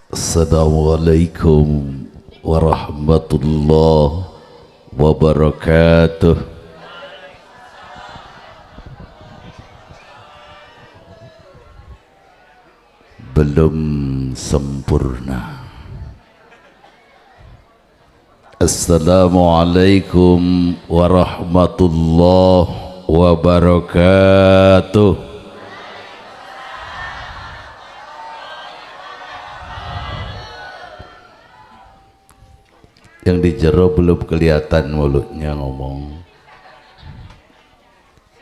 Assalamualaikum warahmatullahi wabarakatuh. Belum sempurna. Assalamualaikum warahmatullahi wabarakatuh. Yang di jero belum kelihatan mulutnya ngomong.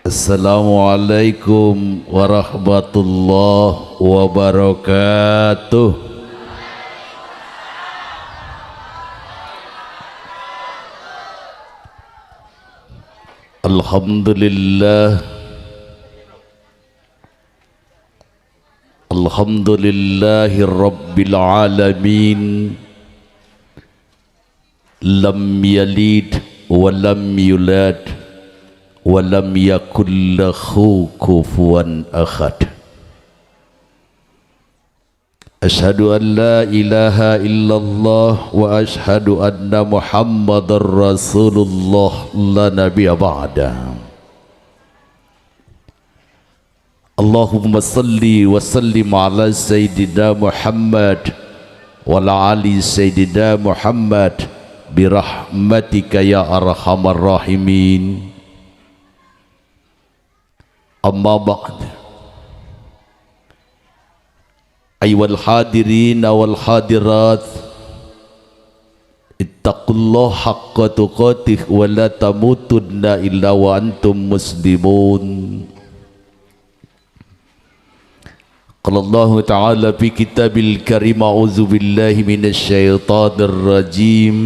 Assalamualaikum warahmatullahi wabarakatuh. Alhamdulillah. Alhamdulillahi rabbil alamin. Lam yalid wa lam yulad wa lam yakul lahu kufuwan ahad. Ashhadu an la ilaha illallah wa ashhadu anna Muhammadar Rasulullah la nabiyya ba'da. Allahumma salli wa sallim ala sayyidina Muhammad wa ala ali sayyidina Muhammad birahmatika ya arhamar rahimin. Amma ba'd. Ayyuhal hadirin wal hadirat, ittaqullaha haqqa tuqatih wa la tamutunna illa wa antum muslimun. Qala Allah Ta'ala fi kitabil karim, a'udzu billahi minasy syaithanir rajim.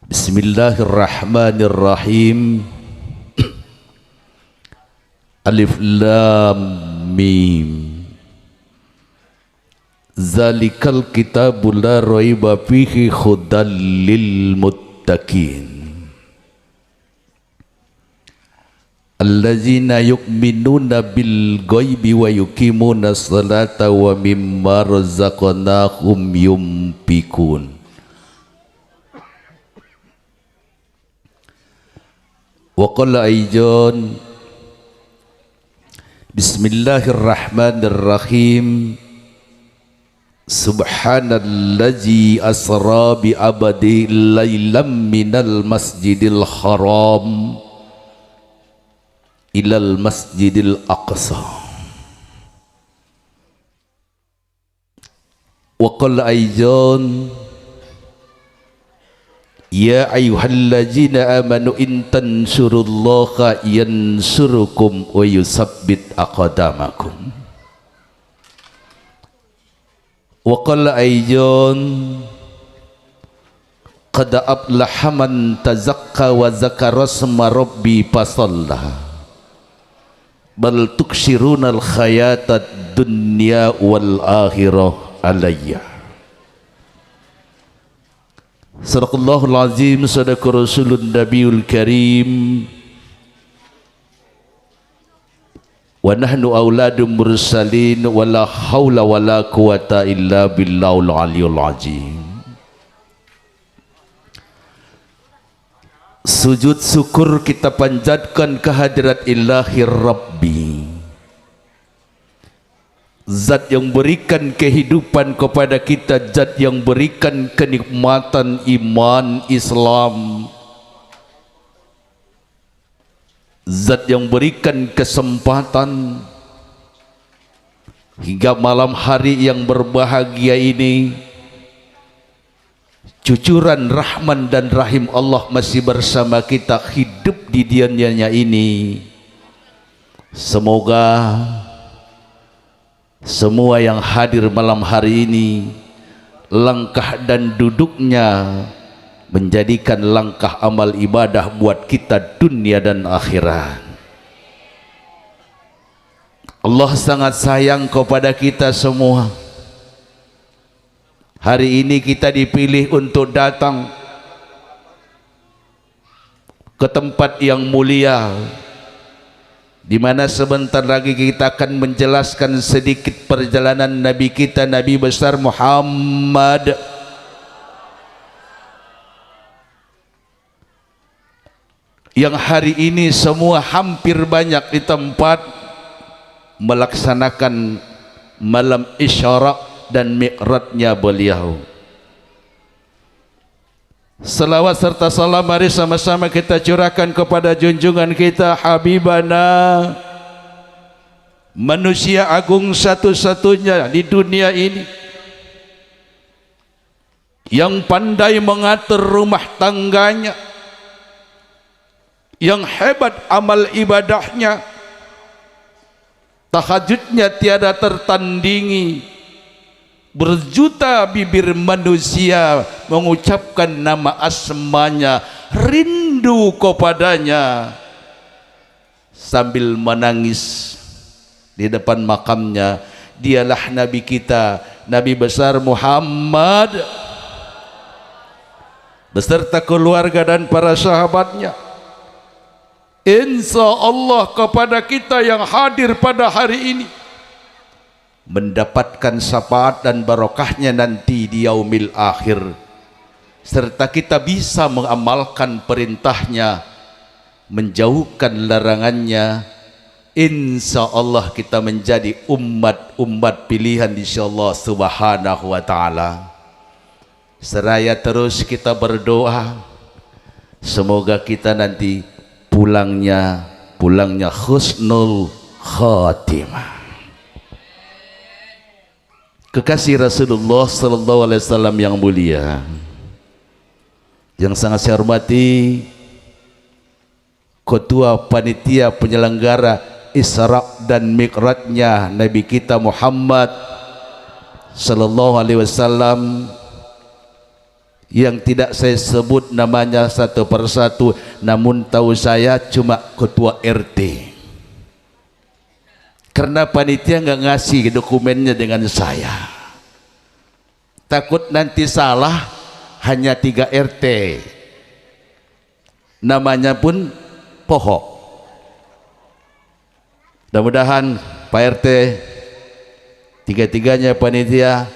Bismillahirrahmanirrahim. Alif lam mim. Zalikal kitabu la raiba fihi hudal lil muttaqin. Allazina yu'minuna bil ghaibi wa yuqimuna sholata wa mimma razaqnahum yunfikun. Wa qala aidan Bismillahirrahmanirrahim. Subhanallazi asra bi abadi lailam minal masjidil haram ilal masjidil aqsa. Wa qala aidan ya ayyuhallazina amanu in tansurullaha yansurukum wa yusabbit aqdamakum. Wa qala aidan qad aflaha man tazakka wa zakara isma rabbi fasalla bal tuksirunal khayatad dunya wal akhirah alayya. Sadaqallahul azim, sadaqa rasulun nabiyul karim. Wa nahnu auladum mursalin wa la hawla wa la quwata illa billahul aliyul azim. Sujud syukur kita panjatkan kehadirat ilahi Rabbi, Zat yang berikan kehidupan kepada kita, Zat yang berikan kenikmatan iman Islam, Zat yang berikan kesempatan hingga malam hari yang berbahagia ini. Cucuran Rahman dan Rahim Allah masih bersama kita, hidup di dunianya ini. Semoga semua yang hadir malam hari ini, langkah dan duduknya menjadikan langkah amal ibadah buat kita dunia dan akhirat. Allah sangat sayang kepada kita semua. Hari ini kita dipilih untuk datang ke tempat yang mulia, di mana sebentar lagi kita akan menjelaskan sedikit perjalanan Nabi kita, Nabi besar Muhammad. Yang hari ini semua hampir banyak di tempat melaksanakan malam Isra dan Mi'rajnya beliau. Salawat serta salam mari sama-sama kita curahkan kepada junjungan kita, Habibana, manusia agung satu-satunya di dunia ini, yang pandai mengatur rumah tangganya, yang hebat amal ibadahnya, tahajudnya tiada tertandingi. Berjuta bibir manusia mengucapkan nama asmanya, rindu kepadanya, sambil menangis di depan makamnya. Dialah Nabi kita, Nabi besar Muhammad beserta keluarga dan para sahabatnya. Insya Allah kepada kita yang hadir pada hari ini mendapatkan syafaat dan barokahnya nanti di yaumil akhir, serta kita bisa mengamalkan perintahnya, menjauhkan larangannya. Insya Allah kita menjadi umat pilihan insya Allah subhanahu wa ta'ala. Seraya terus kita berdoa, semoga kita nanti pulangnya husnul khatimah. Kekasih Rasulullah sallallahu alaihi wasallam yang mulia, yang sangat saya hormati ketua panitia penyelenggara Isra dan Mi'rajnya Nabi kita Muhammad sallallahu alaihi wasallam, yang tidak saya sebut namanya satu persatu, namun tahu saya cuma ketua RT, karena panitia nggak ngasih dokumennya dengan saya, takut nanti salah. Hanya 3 RT, namanya pun Pohok. Mudah-mudahan Pak RT, tiga-tiganya panitia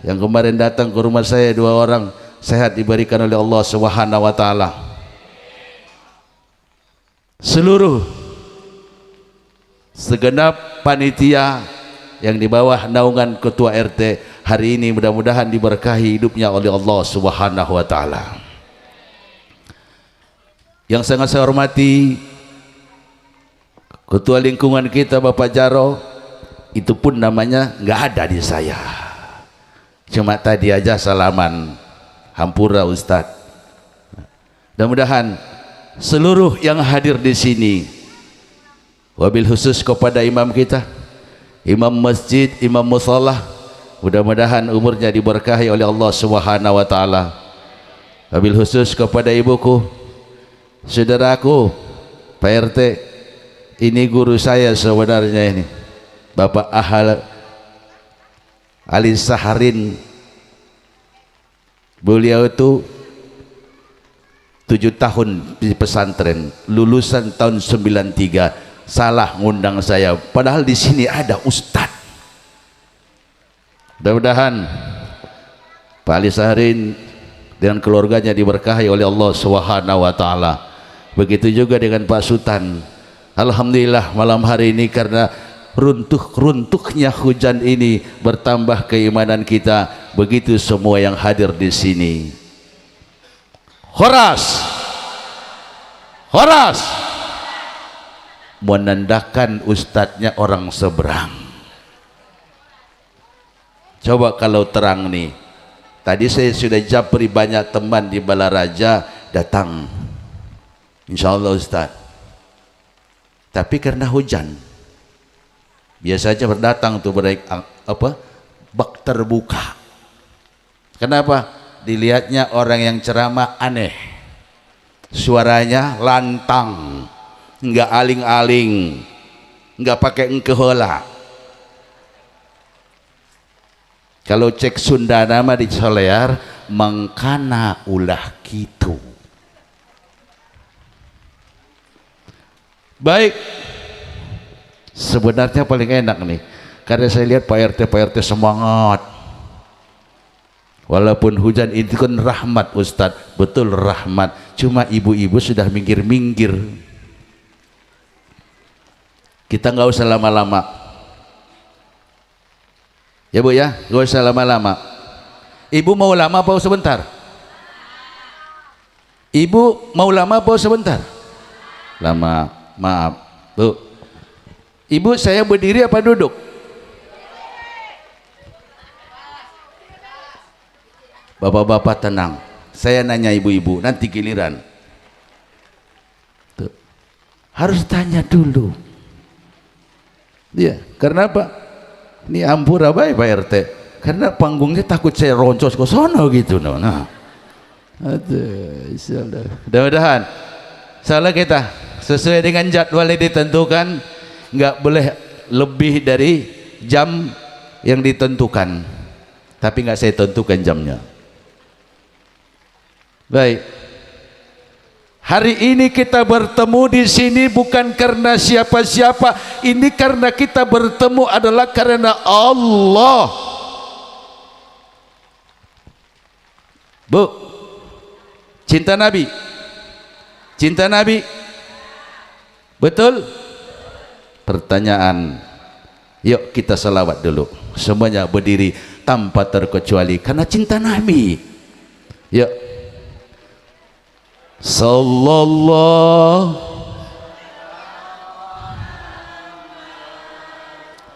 yang kemarin datang ke rumah saya 2 orang, sehat diberikan oleh Allah Subhanahu wa ta'ala. Seluruh segenap panitia yang di bawah naungan ketua RT hari ini mudah-mudahan diberkahi hidupnya oleh Allah Subhanahu wa ta'ala. Yang sangat saya hormati ketua lingkungan kita Bapak Jaro, itu pun namanya nggak ada di saya, cuma tadi aja salaman, hampura Ustadz. Mudah-mudahan seluruh yang hadir di sini, wabil khusus kepada imam kita, imam masjid, imam musholah, mudah-mudahan umurnya diberkahi oleh Allah Subhanahu wa ta'ala. Wabil khusus kepada ibuku, saudaraku, Pak RT, ini guru saya sebenarnya ini, Bapak Ali Saharin. Beliau itu 7 tahun di pesantren, lulusan tahun 93. Salah ngundang saya, padahal di sini ada Ustadz. Mudah-mudahan Pak Ali Saharin dengan keluarganya diberkahi oleh Allah Subhanahu wa ta'ala. Begitu juga dengan Pak Sultan. Alhamdulillah malam hari ini karena runtuhnya hujan ini bertambah keimanan kita. Begitu semua yang hadir di sini. Horas menandakan ustadznya orang seberang. Coba kalau terang nih, tadi saya sudah japri banyak teman di Balaraja datang, insya Allah Ustadz, tapi karena hujan biasanya berdatang tuh bak terbuka. Kenapa? Dilihatnya orang yang ceramah aneh, suaranya lantang, nggak aling-aling, nggak pakai engkehola. Kalau cek Sunda nama di Solear, mangkana ulah gitu. Baik, Sebenarnya paling enak nih, karena saya lihat Pak RT semangat. Walaupun hujan itu kan rahmat Ustadz, betul rahmat. Cuma ibu-ibu sudah minggir-minggir. Kita nggak usah lama-lama. Ya Bu ya, nggak usah lama-lama. Ibu mau lama apa sebentar? Ibu mau lama apa sebentar? Lama, maaf Bu. Ibu saya berdiri apa duduk? Bapak-bapak tenang, saya nanya ibu-ibu, nanti giliran. Tuh. Harus tanya dulu. Iya, karena apa? Ini ampura baik Pak RT. Karena panggungnya takut saya roncos ke sono gitu. Nah, aduh, insyaallah. Mudah-mudahan salah kita sesuai dengan jadwal yang ditentukan, nggak boleh lebih dari jam yang ditentukan. Tapi nggak saya tentukan jamnya. Baik. Hari ini kita bertemu di sini bukan karena siapa-siapa. Ini karena kita bertemu adalah karena Allah. Bu, cinta Nabi. Cinta Nabi. Betul? Pertanyaan. Yuk kita salawat dulu. Semuanya berdiri tanpa terkecuali karena cinta Nabi. Yuk. Sallallahu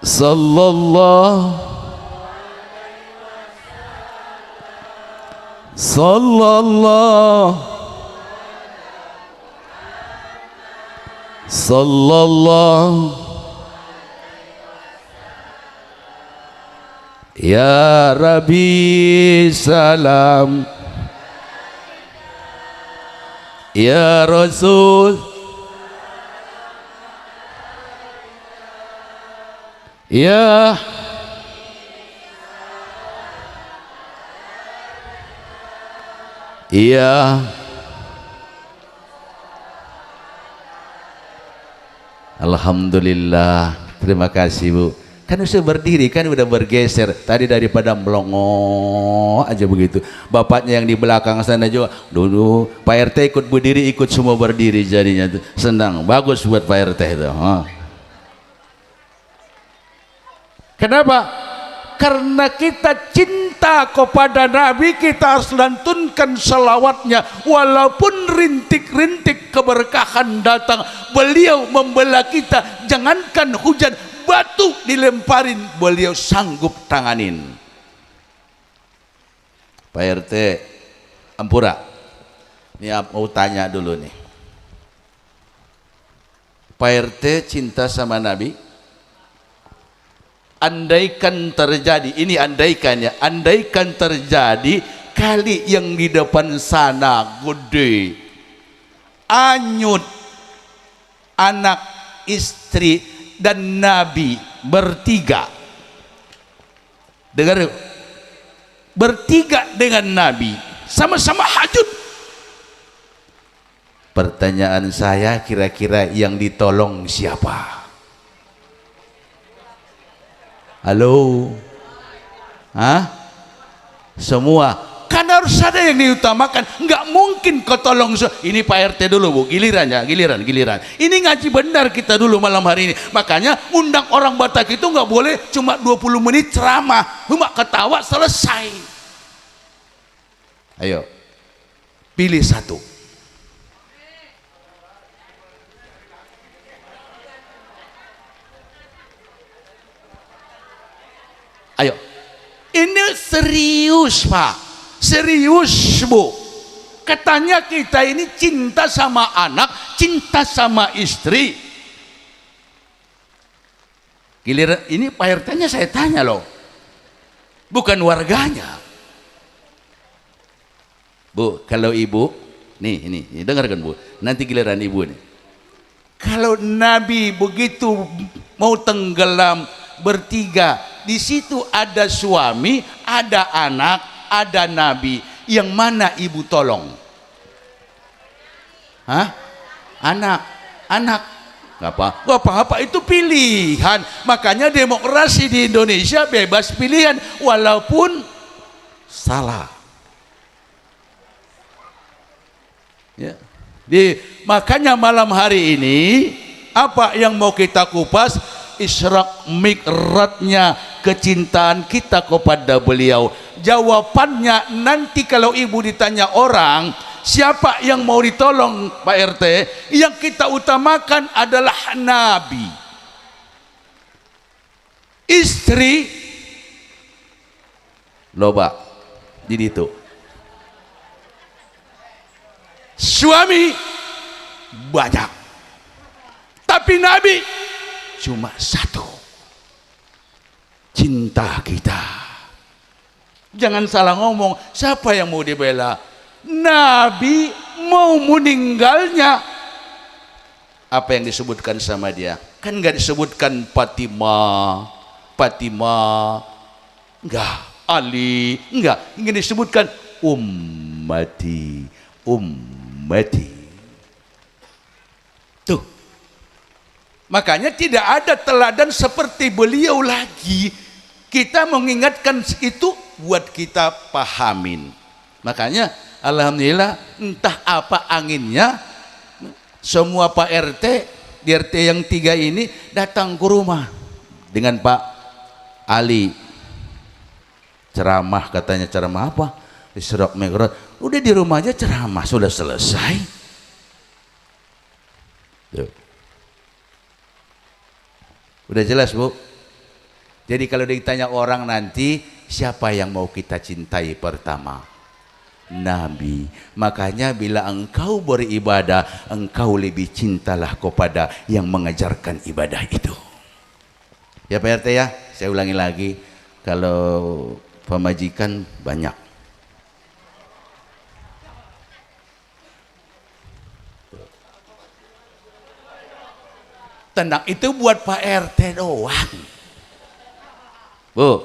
sallallahu sallallahu sallallahu ya Rabbi salam ya Rasul ya ya Alhamdulillah. Terima kasih Bu. Kan udah berdiri, kan udah bergeser tadi daripada melongo aja begitu. Bapaknya yang di belakang sana juga dulu Pak RT ikut berdiri, ikut semua berdiri jadinya tuh. Senang, bagus buat Pak RT itu. Kenapa? Karena kita cinta kepada Nabi, kita harus lantunkan selawatnya. Walaupun rintik-rintik keberkahan datang, beliau membela kita. Jangankan hujan, batu dilemparin, beliau sanggup tanganin. Pak RT Ampura, ini mau tanya dulu nih. Pak RT cinta sama Nabi. Andaikan terjadi, ini andaikan ya, andaikan terjadi kali yang di depan sana gede, anyut, anak, istri dan Nabi bertiga. Dengar, bertiga dengan Nabi sama-sama hajut. Pertanyaan saya, kira-kira yang ditolong siapa? Halo? Hah? Semua. Kan harus ada yang diutamakan. Nggak mungkin kau tolong. Ini Pak RT dulu Bu, giliran ya, giliran. Ini ngaji benar kita dulu malam hari ini. Makanya undang orang Batak itu nggak boleh cuma 20 menit ceramah, cuma ketawa selesai. Ayo, pilih satu. Ayo, ini serius Pak, serius Bu. Katanya kita ini cinta sama anak, cinta sama istri. Giliran ini Pak RT-nya saya tanya loh, bukan warganya. Bu, kalau ibu, nih ini dengarkan Bu, nanti giliran ibu nih. Kalau Nabi begitu mau tenggelam bertiga, di situ ada suami, ada anak, ada Nabi. Yang mana ibu tolong? Hah? Anak. nggak apa-apa, itu pilihan. Makanya demokrasi di Indonesia bebas pilihan walaupun salah ya. Makanya malam hari ini apa yang mau kita kupas, Isra Mi'rajnya kecintaan kita kepada beliau. Jawabannya nanti kalau ibu ditanya orang siapa yang mau ditolong Pak RT, yang kita utamakan adalah Nabi. Istri loba jadi itu, suami banyak, tapi Nabi cuma satu. Cinta kita, jangan salah ngomong. Siapa yang mau dibela? Nabi mau meninggalnya, apa yang disebutkan sama dia? Kan nggak disebutkan Fatimah, enggak, Ali, enggak. Ingin disebutkan ummati. Tuh, makanya tidak ada teladan seperti beliau lagi. Kita mengingatkan itu buat kita pahamin. Makanya alhamdulillah, entah apa anginnya, semua Pak RT di RT yang 3 ini datang ke rumah dengan Pak Ali. Ceramah, katanya ceramah apa? Isra Mi'raj. Udah di rumah aja ceramah, sudah selesai. Tuh. Udah jelas, Bu? Jadi kalau ditanya orang nanti, siapa yang mau kita cintai pertama? Nabi. Makanya bila engkau beribadah, engkau lebih cintalah kepada yang mengajarkan ibadah itu. Ya Pak RT ya, saya ulangi lagi, kalau pemajikan banyak, tenang, itu buat Pak RT doang. Bu,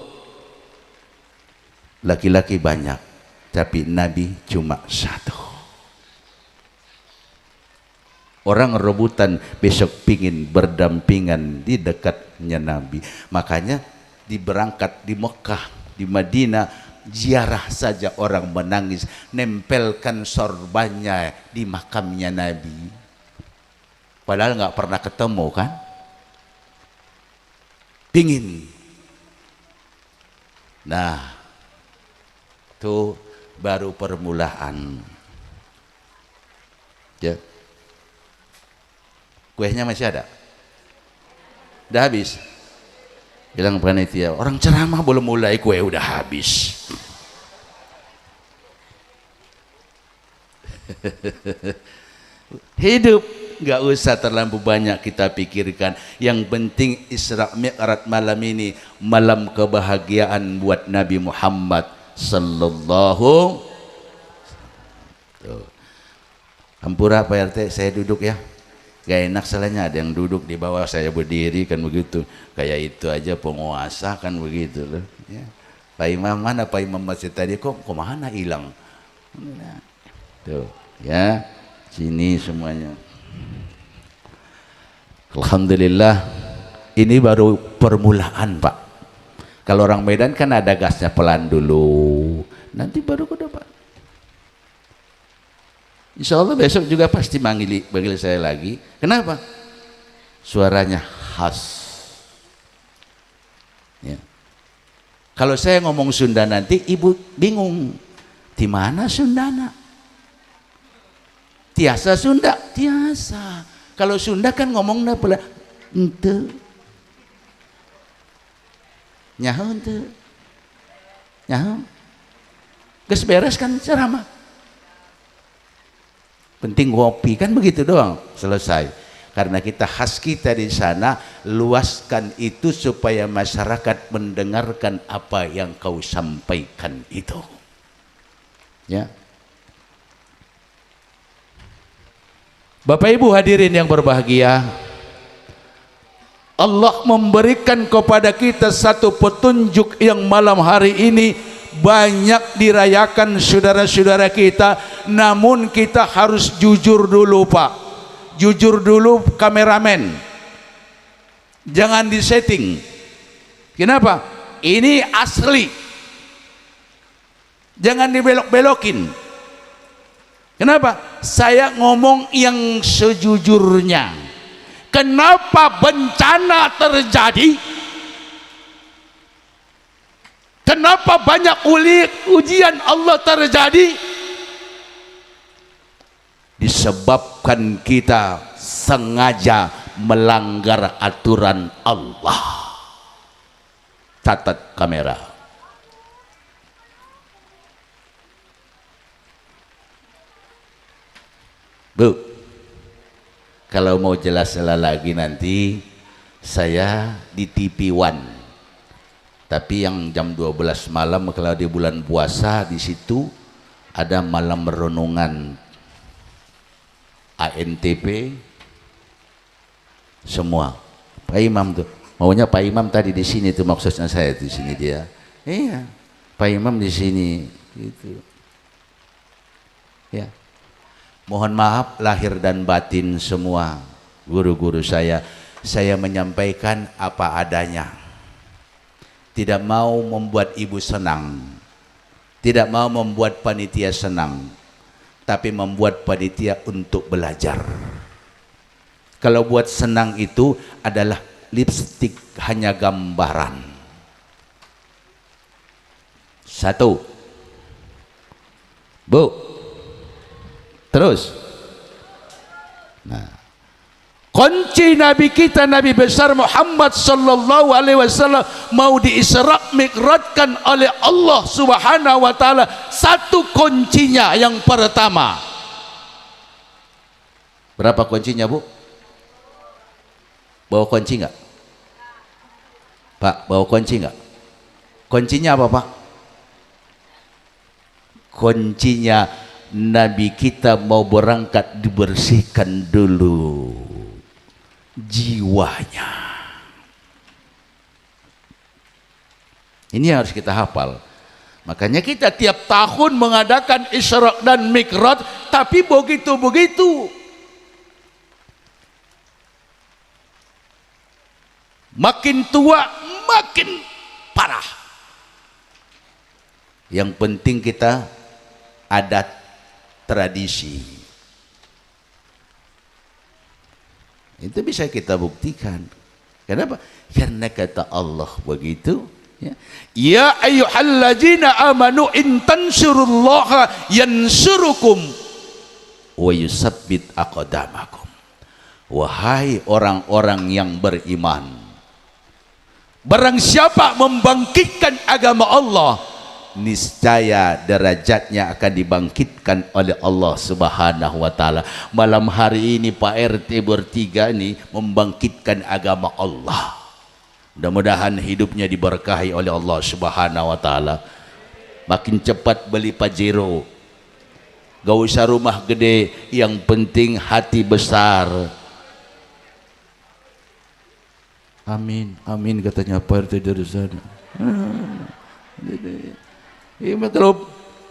laki-laki banyak, tapi Nabi cuma satu. Orang rebutan besok pingin berdampingan di dekatnya Nabi. Makanya diberangkat di Mekah, di Madinah, ziarah saja orang menangis, nempelkan sorbannya di makamnya Nabi. Padahal nggak pernah ketemu kan? Pingin. Nah, itu baru permulaan. Ya. Kuenya masih ada? Udah habis? Bilang panitia, orang ceramah belum mulai, kue udah habis. Hidup nggak usah terlalu banyak kita pikirkan. Yang penting Isra Mi'raj malam ini malam kebahagiaan buat Nabi Muhammad sallallahu. Tuh. Hampura Pak RT, saya duduk ya. Gak enak salahnya ada yang duduk di bawah, saya berdiri kan begitu. Kayak itu aja penguasa kan begitu loh. Ya. Pak Imam mana, Pak Imam masjid tadi kok mana hilang? Nah, tuh ya, sini semuanya. Alhamdulillah, ini baru permulaan Pak. Kalau orang Medan kan ada gasnya, pelan dulu, nanti baru ke depan. Insya Allah besok juga pasti manggil saya lagi. Kenapa? Suaranya khas. Ya. Kalau saya ngomong Sunda nanti ibu bingung, di mana Sundana? Tiasa Sunda, tiasa. Kalau Sunda kan ngomongnya pula ente, nyaho ente, nyaho, geus beres kan ceramah. Penting ngopi kan begitu doang, selesai. Karena kita khas kita di sana, luaskan itu supaya masyarakat mendengarkan apa yang kau sampaikan itu. Ya. Bapak Ibu hadirin yang berbahagia, Allah memberikan kepada kita satu petunjuk yang malam hari ini banyak dirayakan saudara-saudara kita, namun kita harus jujur dulu Pak, jujur dulu kameramen. Jangan disetting. Kenapa? Ini asli. Jangan dibelok-belokin. Kenapa? Saya ngomong yang sejujurnya. Kenapa bencana terjadi? Kenapa banyak ujian Allah terjadi? Disebabkan kita sengaja melanggar aturan Allah. Catat kamera. Bu, kalau mau jelas lagi nanti saya di TV One. Tapi yang jam 12 malam kalau di bulan puasa di situ ada malam renungan ANTP semua. Pak Imam tuh maunya Pak Imam tadi di sini tuh, maksudnya saya di sini dia. Iya, Pak Imam di sini gitu. Ya. Mohon maaf lahir dan batin semua guru-guru saya menyampaikan apa adanya. Tidak mau membuat ibu senang, tidak mau membuat panitia senang, tapi membuat panitia untuk belajar. Kalau buat senang itu adalah lipstik hanya gambaran. Satu. Bu. Terus. Nah. Kunci Nabi kita, Nabi besar Muhammad sallallahu alaihi wasallam mau diisra mi'rajkan oleh Allah Subhanahu wa taala. Satu kuncinya yang pertama. Berapa kuncinya, Bu? Bawa kunci enggak? Pak, bawa kunci enggak? Kuncinya apa, Pak? Kuncinya Nabi kita mau berangkat dibersihkan dulu jiwanya. Ini harus kita hafal. Makanya kita tiap tahun mengadakan Isra dan Mi'raj, tapi begitu-begitu. Makin tua makin parah. Yang penting kita adat tradisi. Itu bisa kita buktikan. Kenapa? Karena kata Allah begitu. Ya ayyuhalladzina amanu in tansurullaha yansurukum wa yusabbit aqdamakum. Wahai orang-orang yang beriman, barang siapa membangkitkan agama Allah, niscaya derajatnya akan dibangkitkan oleh Allah Subhanahu wa taala. Malam hari ini Pak RT bertiga ini membangkitkan agama Allah. Mudah-mudahan hidupnya diberkahi oleh Allah Subhanahu wa taala. Makin cepat beli Pajero. Gak usah rumah gede, yang penting hati besar. Amin, amin katanya Pak RT dari sana.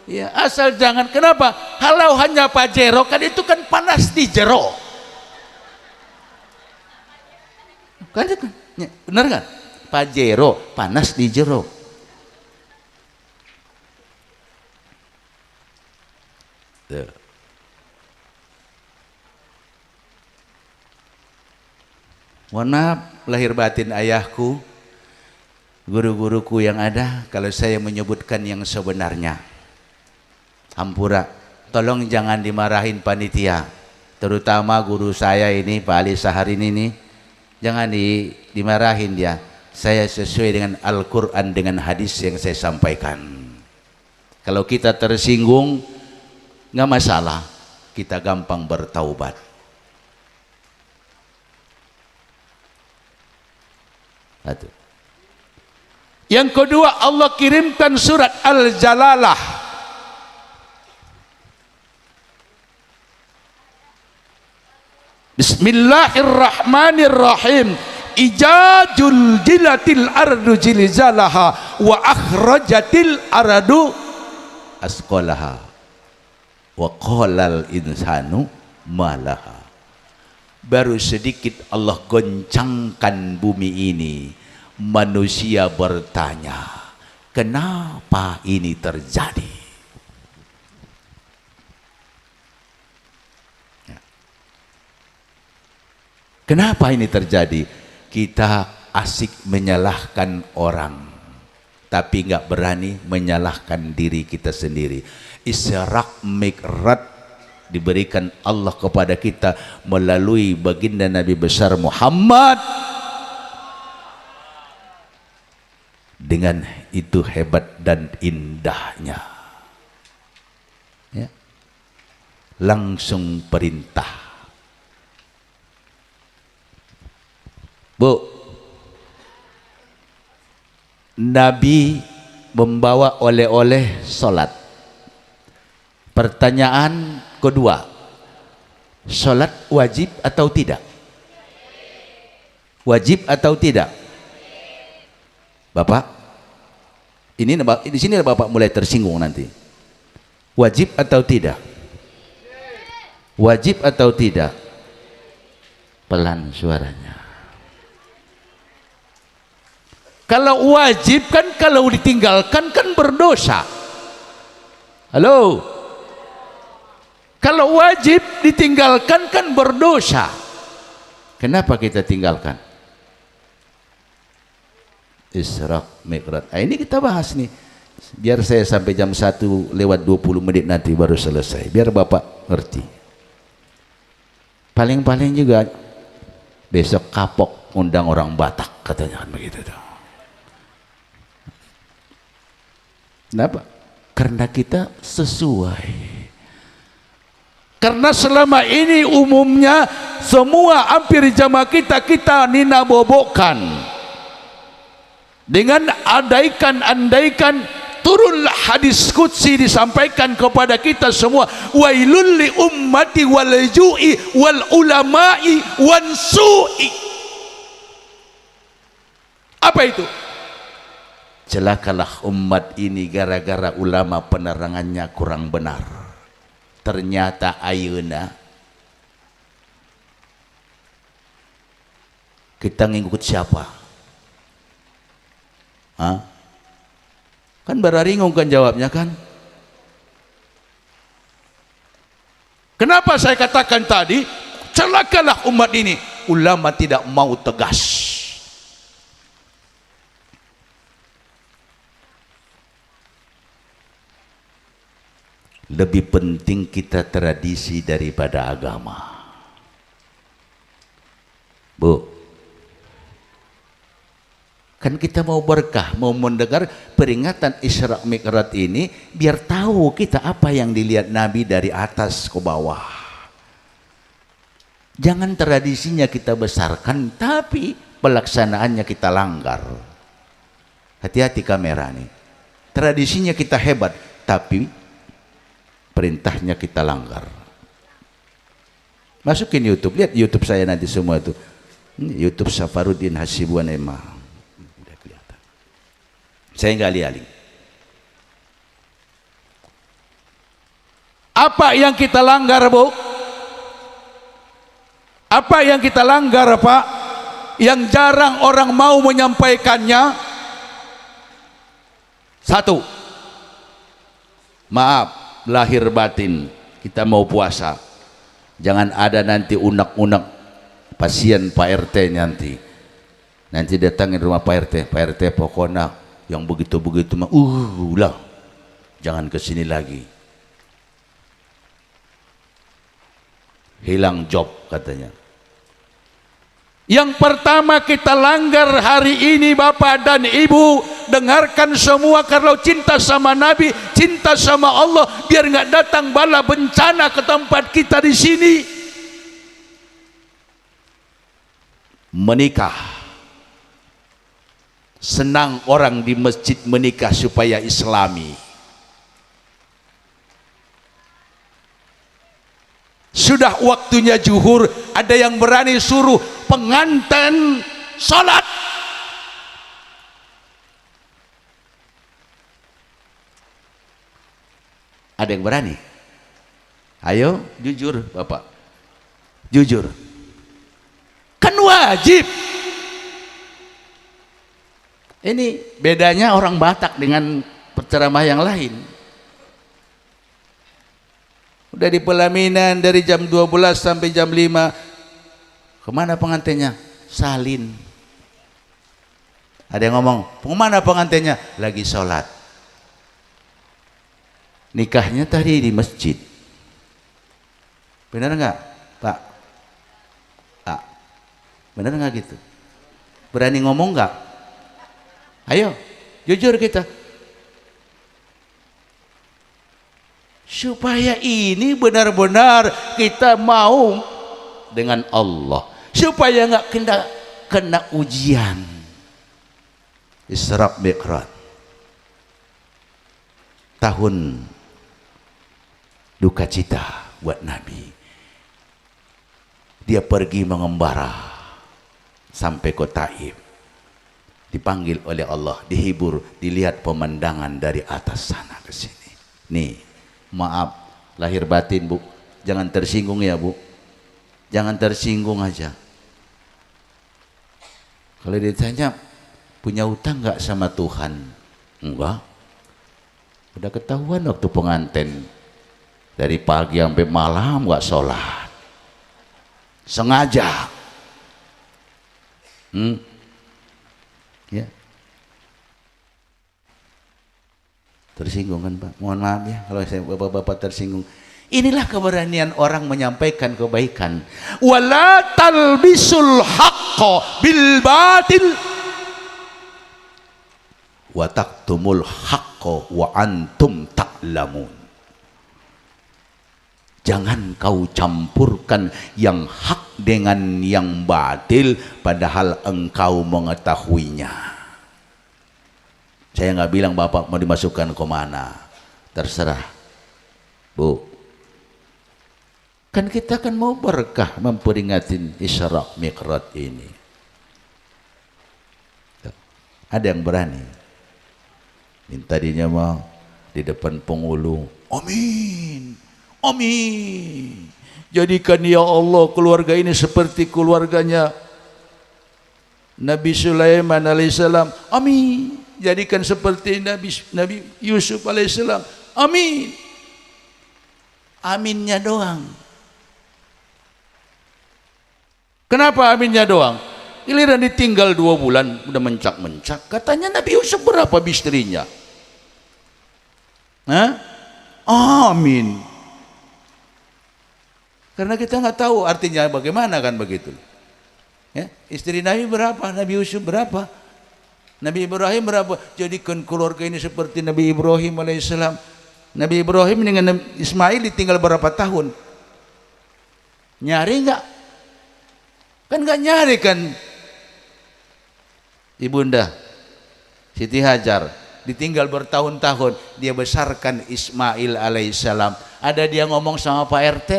Ya, asal jangan. Kenapa? Kalau hanya Pajero kan itu kan panas di jero. Kan itu kan, ya, benar kan? Pajero panas di jero. Tuh. Mohon maaf lahir batin ayahku, guru-guruku yang ada, kalau saya menyebutkan yang sebenarnya. Hampura, tolong jangan dimarahin panitia, terutama guru saya ini Pak Ali Saharin ini, jangan dimarahin dia. Saya sesuai dengan Al-Quran, dengan hadis yang saya sampaikan. Kalau kita tersinggung nggak masalah, kita gampang bertaubat. Satu. Yang kedua, Allah kirimkan surat Al-Jalalah. Bismillahirrahmanirrahim. Ijajul jilatil ardu jilzalaha wa akhrajatil ardu asqalaha wa qalal insanu malaha. baru sedikit Allah goncangkan bumi ini. Manusia bertanya, kenapa ini terjadi? Kenapa ini terjadi? Kita asik menyalahkan orang, tapi nggak berani menyalahkan diri kita sendiri. Isra Mi'raj diberikan Allah kepada kita melalui baginda Nabi besar Muhammad. Dengan itu hebat dan indahnya, ya, langsung perintah. Bu, Nabi membawa oleh-oleh salat. Pertanyaan kedua, salat wajib atau tidak? Wajib atau tidak? Bapak, ini di sini Bapak mulai tersinggung nanti. Wajib atau tidak? Wajib atau tidak? Pelan suaranya. Kalau wajib kan, kalau ditinggalkan kan berdosa. Halo? Kalau wajib ditinggalkan kan berdosa. Kenapa kita tinggalkan? Isra Mi'raj. Nah, ini kita bahas nih. Biar saya sampai jam 1:20 nanti baru selesai. Biar Bapak ngerti. Paling-paling juga besok kapok undang orang Batak katanya kan begitu tuh. Kenapa? Karena kita sesuai. Karena selama ini umumnya semua hampir jamaah kita nina bobokkan. Dengan andaikan turunlah hadis qudsi disampaikan kepada kita semua, wailul li ummati wal ju'i wal ulama'i wan su'i. Apa itu? Celakalah umat ini gara-gara ulama penerangannya kurang benar. Ternyata ayeuna kita ngikut siapa? Hah? Kan bararingung kan jawabnya kan? Kenapa saya katakan tadi celakalah umat ini, ulama tidak mau tegas. Lebih penting kita tradisi daripada agama. Bu, kan kita mau berkah, mau mendengar peringatan Isra Mi'raj ini biar tahu kita apa yang dilihat Nabi dari atas ke bawah. Jangan tradisinya kita besarkan tapi pelaksanaannya kita langgar. Hati-hati kamera nih. Tradisinya kita hebat tapi perintahnya kita langgar. Masukin YouTube, lihat YouTube saya nanti semua itu. Ini YouTube Safarudin Hasibuan Emma. Saya nggak alih-alih. Apa yang kita langgar, Bu? Apa yang kita langgar, Pak? Yang jarang orang mau menyampaikannya. Satu, maaf, lahir batin kita mau puasa. Jangan ada nanti unek-unek pasien Pak RT nanti. Nanti datangin rumah Pak RT pokoknya yang begitu-begitu mah lah, jangan kesini lagi, hilang job katanya. Yang pertama kita langgar hari ini Bapak dan Ibu, dengarkan semua, kalau cinta sama Nabi, cinta sama Allah, biar nggak datang bala bencana ke tempat kita di sini. Menikah, senang orang di masjid menikah supaya islami. Sudah waktunya zuhur, ada yang berani suruh pengantin salat. Ada yang berani? Ayo jujur Bapak, jujur. wajib. Ini bedanya orang Batak dengan penceramah yang lain. Udah di pelaminan dari jam 12 sampai jam 5. Kemana pengantinnya? Salin. Ada yang ngomong, kemana pengantinnya? Lagi sholat. Nikahnya tadi di masjid. Benar nggak, Pak? Pak, benar nggak gitu? Berani ngomong nggak? Ayo, jujur kita. Supaya ini benar-benar kita mau dengan Allah. Supaya nggak kena ujian. Isra Mi'raj. Tahun duka cita buat Nabi. Dia pergi mengembara sampai ke Taif. Dipanggil oleh Allah, dihibur, dilihat pemandangan dari atas sana ke sini. Nih, maaf lahir batin Bu, jangan tersinggung ya Bu, jangan tersinggung aja. Kalau ditanya punya utang nggak sama Tuhan? Enggak. Udah ketahuan waktu pengantin dari pagi sampai malam nggak sholat, sengaja. Ya. Tersinggung kan Pak? Mohon maaf ya kalau saya bapak-bapak tersinggung. Inilah keberanian orang menyampaikan kebaikan. Wala talbisul haqqo bil batil wa taktumul haqqo wa antum ta'lamun. Jangan kau campurkan yang hak dengan yang batil padahal engkau mengetahuinya. Saya nggak bilang bapak mau dimasukkan ke mana, terserah Bu. Kan kita kan mau berkah memperingatin Isra Mi'raj ini. Ada yang berani tadinya mau di depan penghulu, amin, amin, jadikan ya Allah keluarga ini seperti keluarganya Nabi Sulaiman alaihissalam, amin. Jadikan seperti Nabi Yusuf alaihissalam, amin. Aminnya doang. Kenapa aminnya doang? Giliran ditinggal 2 bulan udah mencak-mencak. Katanya Nabi Yusuf berapa istrinya? Hah? Amin. Karena kita nggak tahu artinya bagaimana kan begitu. Ya, istri Nabi berapa? Nabi Yusuf berapa? Nabi Ibrahim berapa? Jadikan keluarga ini seperti Nabi Ibrahim alaihissalam. Nabi Ibrahim dengan Ismail ditinggal berapa tahun? Nyari nggak? Kan nggak nyari kan? Ibunda Siti Hajar ditinggal bertahun-tahun, dia besarkan Ismail alaihissalam. Ada dia ngomong sama Pak RT,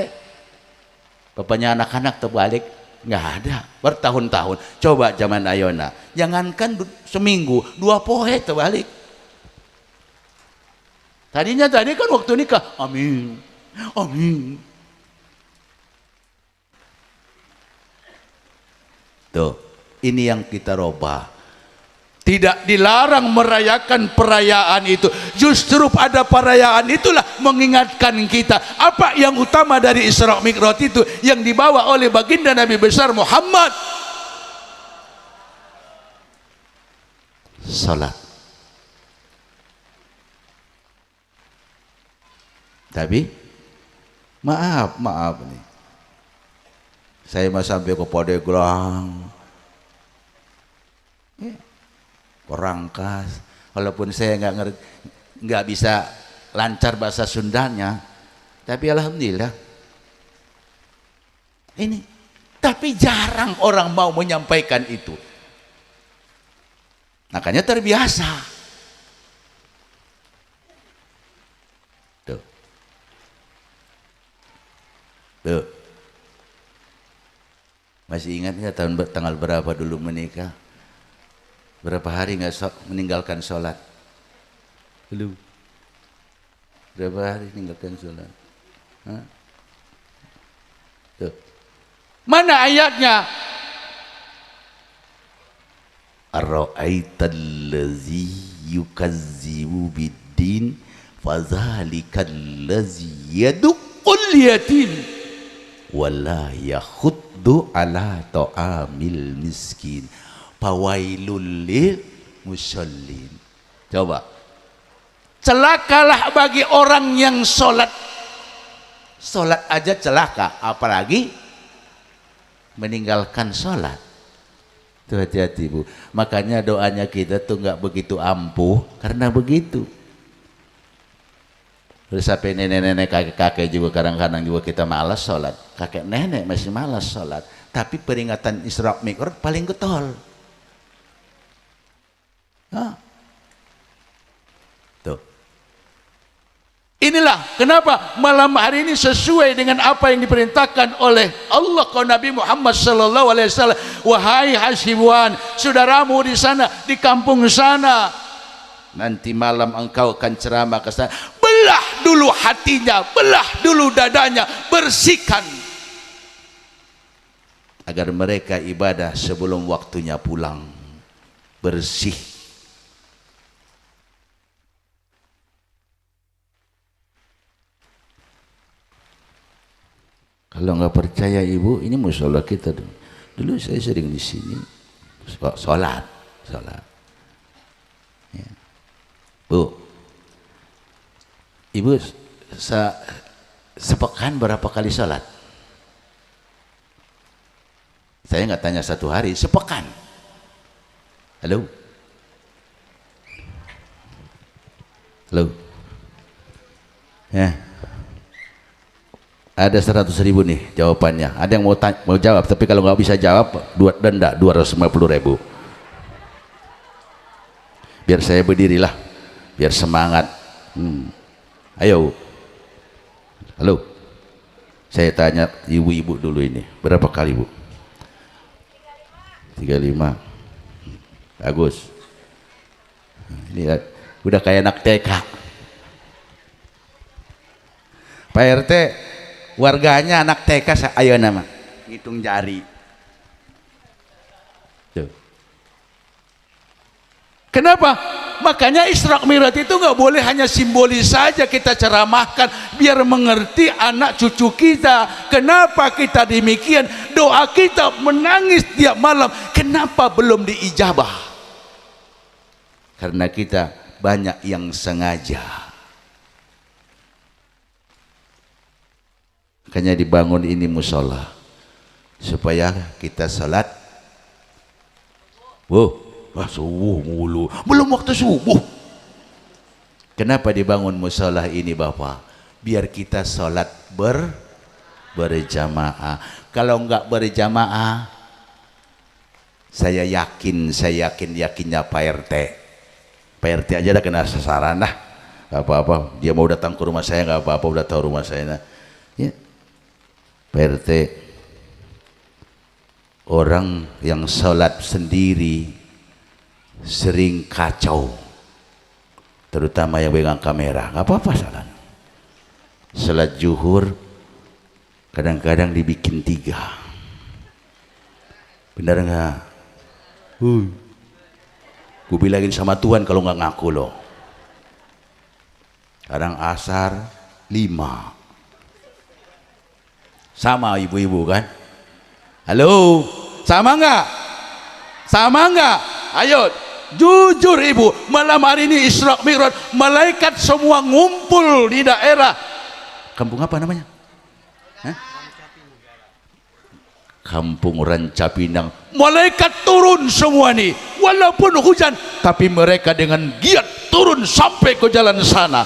bapaknya anak-anak terbalik, nggak ada, bertahun-tahun. Coba zaman Ayona, jangankan seminggu, 2 pohe terbalik. Tadinya tadi kan waktu nikah, amin, amin. Tuh, ini yang kita robah. Tidak dilarang merayakan perayaan itu, justru pada perayaan itulah mengingatkan kita apa yang utama dari Isra Mi'raj itu yang dibawa oleh baginda Nabi besar Muhammad. Salat. Tapi maaf nih, saya mau sampai ke Pandeglang, Rangkas, walaupun saya nggak bisa lancar bahasa Sundanya, tapi alhamdulillah ini. Tapi jarang orang mau menyampaikan itu, makanya terbiasa. Tuh, masih ingat nggak tanggal berapa dulu menikah? Berapa hari nggak meninggalkan sholat? Belum. Berapa hari meninggalkan sholat? Hah? Tuh. Mana ayatnya? ara'aital ladzi yukazzibu biddin fadzalikal ladzi yad'ul yatim wala yakhuddu ala ta'amil miskin fawailul lil musallin. Coba, celakalah bagi orang yang sholat aja celaka, apalagi meninggalkan sholat. Tuh, hati-hati Bu, makanya doanya kita tuh nggak begitu ampuh karena begitu. Terus sampai nenek-nenek, kakek-kakek juga kadang-kadang juga kita malas sholat, kakek nenek masih malas sholat, tapi peringatan Isra Mi'raj paling getol. Tuh. Inilah kenapa malam hari ini sesuai dengan apa yang diperintahkan oleh Allah ke Nabi Muhammad sallallahu alaihi wasallam. Wahai Hasibuan, saudaramu di sana, di kampung sana, nanti malam engkau akan ceramah ke sana. Belah dulu hatinya, belah dulu dadanya, bersihkan agar mereka ibadah sebelum waktunya pulang, bersih. Kalau nggak percaya Ibu, ini musola kita dulu. Dulu saya sering di sini sholat. Ya. Bu, Ibu sepekan berapa kali sholat? Saya nggak tanya satu hari, sepekan. Halo? Halo? Ya. Ada 100.000 nih jawabannya. Ada yang mau jawab, tapi kalau nggak bisa jawab, denda 250.000. Biar saya berdirilah, biar semangat. Ayo. Halo. Saya tanya ibu-ibu dulu ini, berapa kali Bu? 35. Bagus. Ini udah kayak anak TK. Pak RT, warganya anak TK, ayo nama hitung jari. Tuh. Kenapa? Makanya Isra Mi'raj itu nggak boleh hanya simbolis saja kita ceramahkan biar mengerti anak cucu kita. Kenapa kita demikian? Doa kita menangis tiap malam, kenapa belum diijabah? Karena kita banyak yang sengaja. Makanya dibangun ini musola supaya kita salat. Wah, subuh mulu, belum waktu subuh. Kenapa dibangun musola ini Bapak? Biar kita salat berjamaah. Kalau enggak berjamaah, saya yakinnya Pak RT. Pak RT aja dah kena sasaran dah. Gak apa-apa, dia mau datang ke rumah saya nggak apa-apa, udah tahu rumah saya. Nah, ya. Pak RT, orang yang sholat sendiri sering kacau, terutama yang pegang kamera. Nggak apa-apa salah. Sholat zuhur kadang-kadang dibikin 3. Benar nggak? Gue bilangin sama Tuhan kalau nggak ngaku loh. Kadang asar 5. Sama ibu-ibu kan? Halo, sama nggak? Sama nggak? Ayo, jujur Ibu, malam hari ini Isra Mi'raj, malaikat semua ngumpul di daerah kampung apa namanya? Kampung Rancapinang. Malaikat turun semua nih, walaupun hujan, tapi mereka dengan giat turun sampai ke jalan sana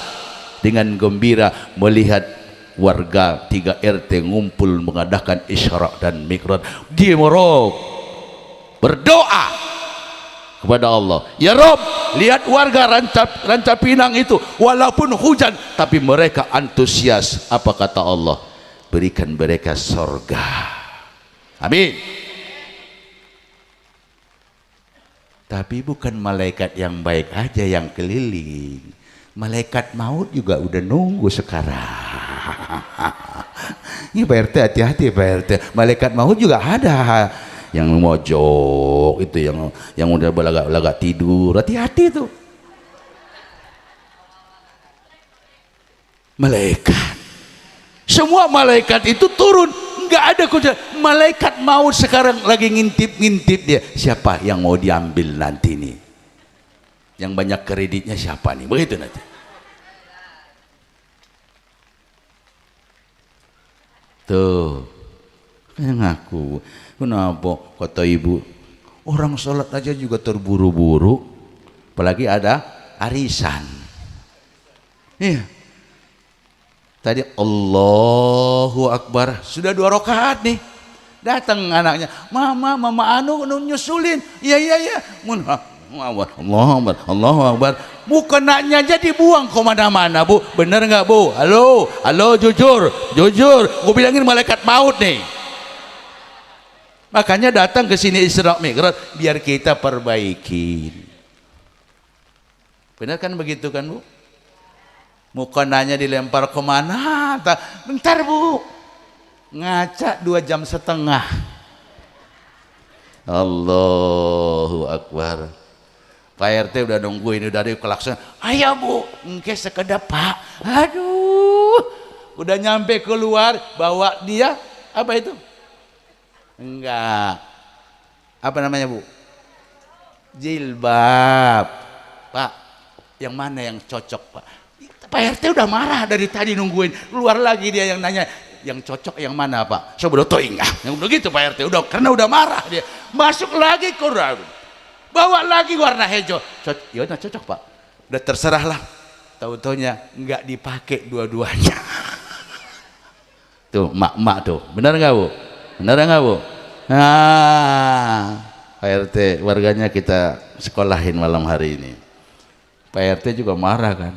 dengan gembira melihat warga 3 RT ngumpul mengadakan Isra dan Mi'raj. Dia berdoa kepada Allah, ya Rob, lihat warga Rancapinang itu walaupun hujan tapi mereka antusias. Apa kata Allah? Berikan mereka surga. Amin. Tapi bukan malaikat yang baik aja yang keliling, malaikat maut juga udah nunggu sekarang. Ini Pak RT, hati-hati Pak RT, malaikat maut juga ada yang mojok itu, yang udah belagak-belagak tidur, hati-hati tuh. Malaikat, semua malaikat itu turun, nggak ada kunci. Malaikat maut sekarang lagi ngintip-ngintip dia, siapa yang mau diambil nanti nih, yang banyak kreditnya siapa nih, begitu nanti. Tuh, kayak ngaku, kenapa kata ibu, orang sholat aja juga terburu-buru, apalagi ada arisan. Iya. Tadi Allahu Akbar, sudah 2 rakaat nih, datang anaknya, mama anu nyusulin, iya, Allahu Akbar, bukan naknya jadi buang kemana-mana bu, bener nggak bu? Halo, jujur, gue bilangin malaikat maut nih. Makanya datang ke sini Isra Mi'raj biar kita perbaikin. Benar kan begitu kan bu? Mukonanya dilempar kemana? Bentar bu, ngaca 2,5 jam. Allahu Akbar. Pak RT udah nungguin, udah ada kelakson. Ayo bu, engke sekedap pak. Aduh, udah nyampe keluar, bawa dia apa itu? Enggak, apa namanya bu? Jilbab. Pak, yang mana yang cocok pak? Pak RT udah marah dari tadi nungguin, keluar lagi dia yang nanya, yang cocok yang mana pak? Sebelum toingah, yang begitu Pak RT udah, karena udah marah dia, masuk lagi kurang, bawa lagi warna hijau, ya udah cocok pak, udah terserah lah, tahu-taunya nggak dipakai dua-duanya. Tuh mak tuh, benar nggak bu? Benar nggak bu? Nah, Pak RT warganya kita sekolahin malam hari ini. Pak RT juga marah kan,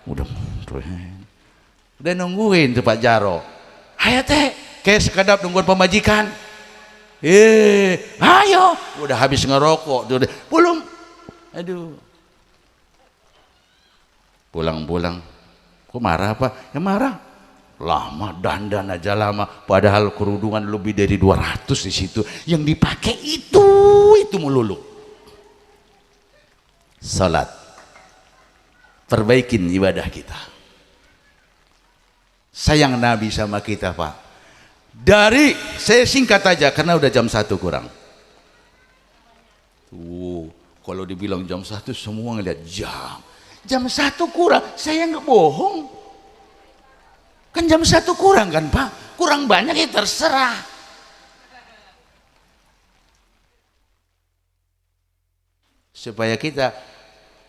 udah nungguin tuh Pak Jaro, ayo teh kayak sekedap nungguin pemajikan, ayo udah habis ngerokok tuh belum, aduh pulang kok marah apa? Ya marah lama, dandan aja lama, padahal kerudungan lebih dari 200 di situ, yang dipakai itu melulu. Salat, perbaikin ibadah kita. Sayang Nabi sama kita pak. Dari, saya singkat aja karena udah jam 1 kurang. Kalau dibilang jam 1 semua ngeliat jam. Jam 1 kurang, saya nggak bohong. Kan jam 1 kurang kan pak? Kurang banyak ya terserah. Supaya kita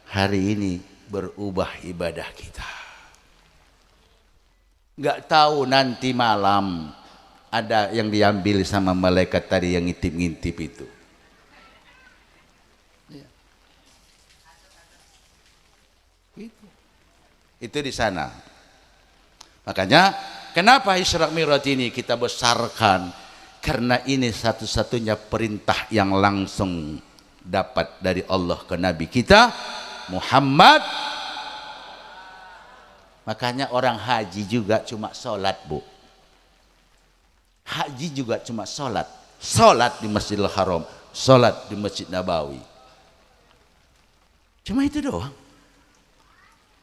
hari ini berubah ibadah kita. Nggak tahu nanti malam ada yang diambil sama malaikat tadi yang ngintip-ngintip itu. Itu di sana. Makanya kenapa Isra Mi'raj ini kita besarkan? Karena ini satu-satunya perintah yang langsung dapat dari Allah ke Nabi kita Muhammad. Makanya orang haji juga cuma sholat bu. Haji juga cuma sholat. Sholat di Masjidil Haram, sholat di Masjid Nabawi. Cuma itu doang.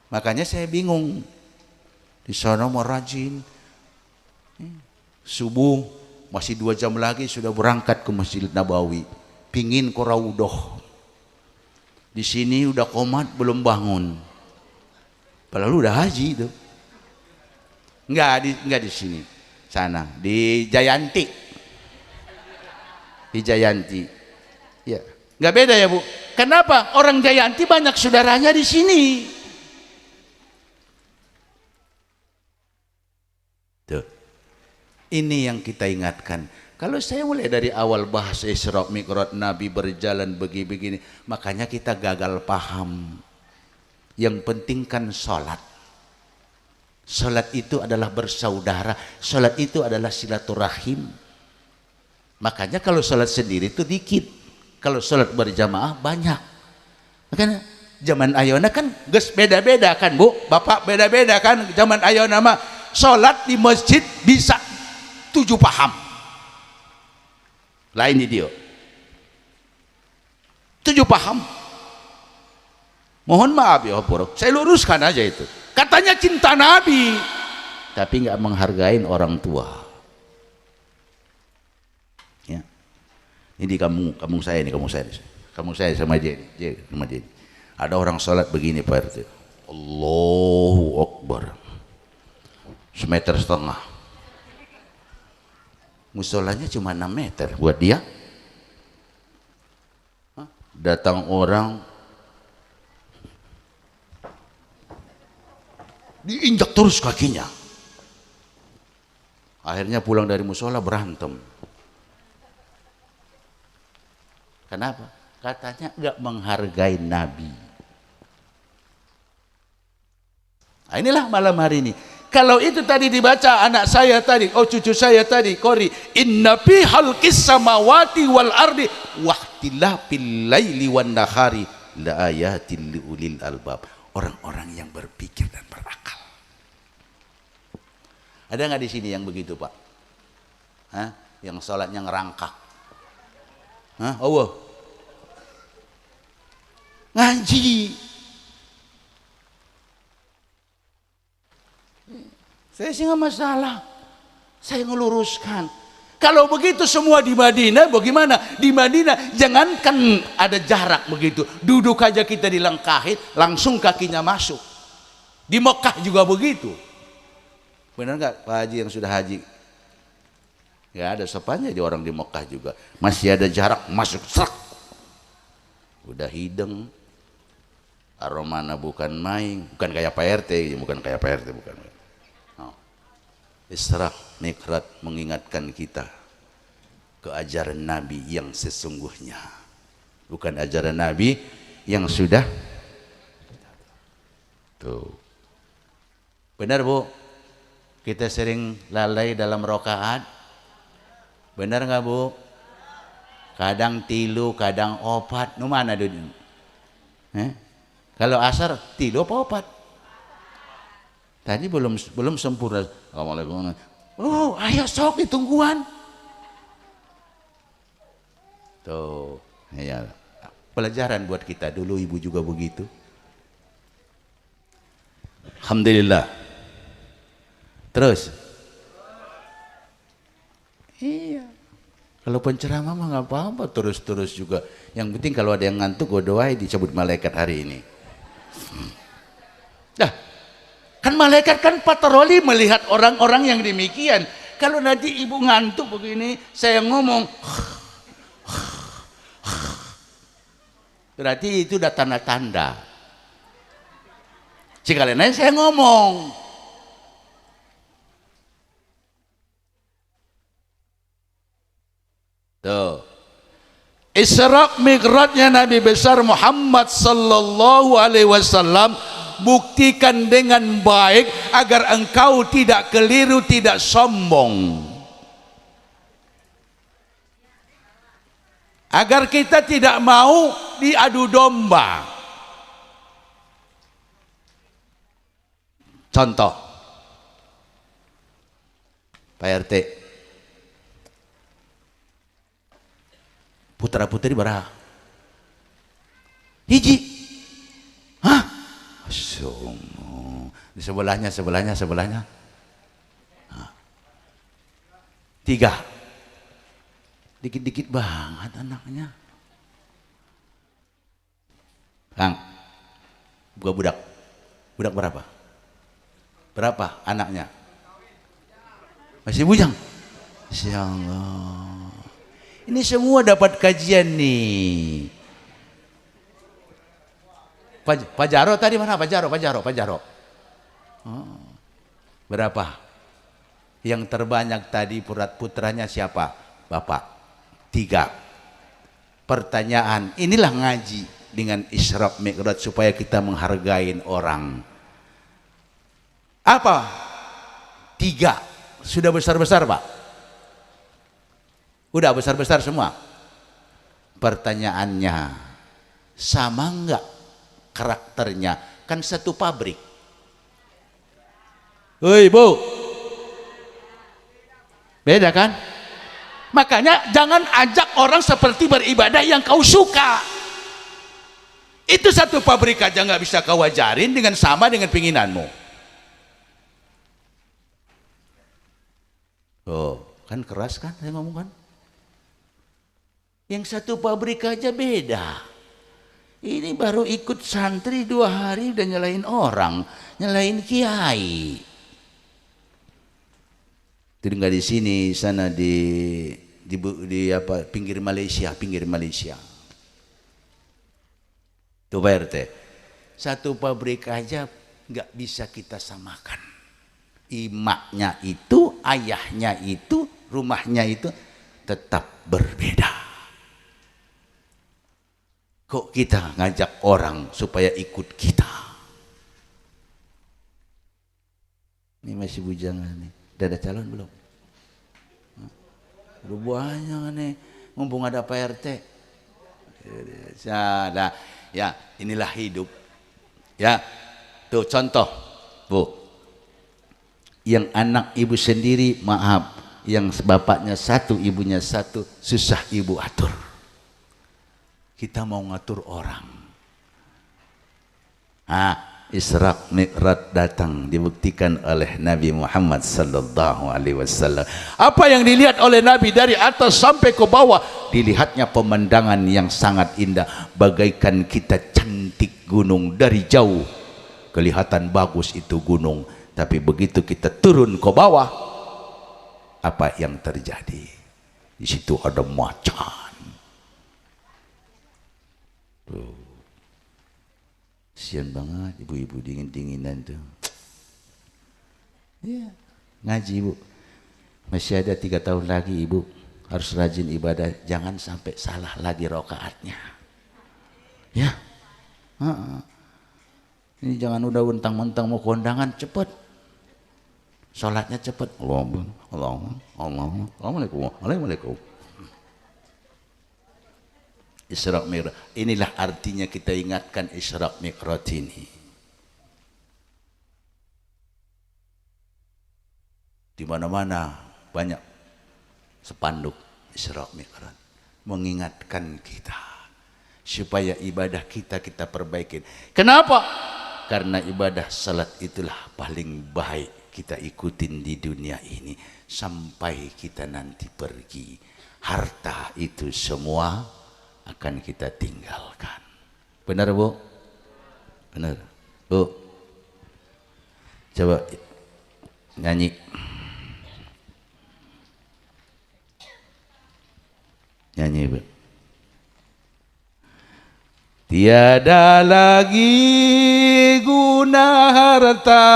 Makanya saya bingung. Di sana mau rajin. Subuh masih 2 jam lagi sudah berangkat ke Masjid Nabawi. Pingin ke Raudhah. Di sini udah komat belum bangun. Padahal udah haji itu. Enggak di sini. Sana di Jayanti. Di Jayanti. Ya, enggak beda ya, Bu. Kenapa? Orang Jayanti banyak saudaranya di sini. Tuh. Ini yang kita ingatkan. Kalau saya mulai dari awal bahas Isra Mi'raj Nabi berjalan begini-begini, makanya kita gagal paham. Yang penting kan sholat. Sholat itu adalah bersaudara. Sholat itu adalah silaturahim. Makanya kalau sholat sendiri itu dikit. Kalau sholat berjamaah banyak. Makanya zaman ayona kan ges beda-beda kan Bu. Bapak beda-beda kan. Zaman ayona mah sholat di masjid bisa 7 paham. Lain dia. Tujuh paham. Mohon maaf ya Bro, saya luruskan aja itu. Katanya cinta Nabi, tapi nggak menghargai orang tua. Ya. Ini kamu saya sama dia sama dia. Ada orang sholat begini Pak RT. Allahu Akbar. 1,5 meter. Musolanya cuma 6 meter buat dia. Datang orang diinjak terus kakinya. Akhirnya pulang dari musola berantem. Kenapa? Katanya nggak menghargai Nabi. Nah, inilah malam hari ini. Kalau itu tadi dibaca anak saya tadi, cucu saya tadi, Qori, inna fi halqis samawati wal ardi wahtilafil laili wan nahari la ayatil liulil albab. Orang-orang yang berpikir dan berakal. Ada nggak di sini yang begitu Pak? Hah? Yang sholatnya ngerangkak? Hah? Allah ngaji. Saya sih nggak masalah. Saya ngeluruskan. Kalau begitu semua di Madinah, bagaimana? Di Madinah jangankan ada jarak begitu, duduk aja kita dilengkahin, langsung kakinya masuk. Di Mekah juga begitu. Benar nggak Pak Haji yang sudah haji? Ya ada sopannya di orang di Mekah juga. Masih ada jarak masuk serak. Udah hidung. Aromana bukan main, bukan kayak Pak RT, bukan. Isra Mi'raj mengingatkan kita ke ajaran Nabi yang sesungguhnya, bukan ajaran Nabi yang sudah tuh. Benar Bu? Kita sering lalai dalam rokaat. Benar nggak Bu? Kadang 3, kadang 4. Nu mana dunia? Kalau asar 3 apa 4? Tadi belum sempurna. Assalamualaikum. Oh, ayo sok ditungguan. Tuh, ya. Pelajaran buat kita dulu, ibu juga begitu. Alhamdulillah. Terus. Iya. Kalau penceramah mah nggak apa-apa, terus juga. Yang penting kalau ada yang ngantuk, gue doain dicabut malaikat hari ini. Dah. Kan malaikat kan patroli melihat orang-orang yang demikian. Kalau nanti ibu ngantuk begini, saya ngomong, berarti itu udah tanda-tanda. Sekalian aja saya ngomong. Tuh. Isra Mi'rajnya Nabi besar Muhammad sallallahu alaihi wasallam. Buktikan dengan baik agar engkau tidak keliru, tidak sombong, agar kita tidak mau diadu domba. Contoh Pak RT, putra putri berapa? Hiji. Hah? Di sebelahnya. 3. Dikit-dikit banget anaknya. Kang, budak berapa? Berapa anaknya? Masih bujang? Insya Allah. Ini semua dapat kajian nih. Pak Jaro tadi mana? Pak Jaro. Oh. Berapa? Yang terbanyak tadi putranya siapa? Bapak. 3. Pertanyaan, inilah ngaji dengan Isra Mi'raj supaya kita menghargai orang. Apa? 3. Sudah besar-besar Pak? Udah besar-besar semua? Pertanyaannya, sama enggak karakternya? Kan satu pabrik. Hei Bu, beda kan? Makanya jangan ajak orang seperti beribadah yang kau suka. Itu satu pabrik aja nggak bisa kau ajarin dengan sama dengan pinginanmu. Oh, kan keras kan saya ngomong kan? Yang satu pabrik aja beda. Ini baru ikut santri 2 hari udah nyalain orang, nyalain kiai. Itu nggak di sini, sana di apa pinggir Malaysia. Tuh Pak RT, satu pabrik aja nggak bisa kita samakan. Imaknya itu, ayahnya itu, rumahnya itu tetap berbeda. Kok kita ngajak orang supaya ikut kita? Ini masih bujangan nih. Udah ada calon belum? Udah banyak nih. Mumpung ada Pak RT. Nah, ya inilah hidup. Ya, tuh contoh, Bu. Yang anak ibu sendiri, maaf, yang bapaknya satu, ibunya satu, susah ibu atur. Kita mau ngatur orang. Isra Mi'raj datang dibuktikan oleh Nabi Muhammad sallallahu alaihi wasallam. Apa yang dilihat oleh Nabi dari atas sampai ke bawah, dilihatnya pemandangan yang sangat indah, bagaikan kita cantik gunung dari jauh. Kelihatan bagus itu gunung, tapi begitu kita turun ke bawah, apa yang terjadi? Di situ ada macan. Tuh. Kasian banget ibu-ibu dingin-dinginan tuh. Ya, ngaji ibu. Masih ada 3 tahun lagi ibu harus rajin ibadah, jangan sampai salah lagi rokaatnya. Ya, ini jangan udah mentang-mentang mau kondangan cepet. Sholatnya cepet. Assalamualaikum. Isra Mi'raj. Inilah artinya kita ingatkan Isra Mi'raj ini. Di mana-mana banyak spanduk Isra Mi'raj mengingatkan kita supaya ibadah kita perbaikin. Kenapa? Karena ibadah salat itulah paling baik kita ikutin di dunia ini sampai kita nanti pergi. Harta itu semua akan kita tinggalkan. Benar Bu? Benar Bu? Coba nyanyi. Nyanyi Bu. Tiada lagi guna harta.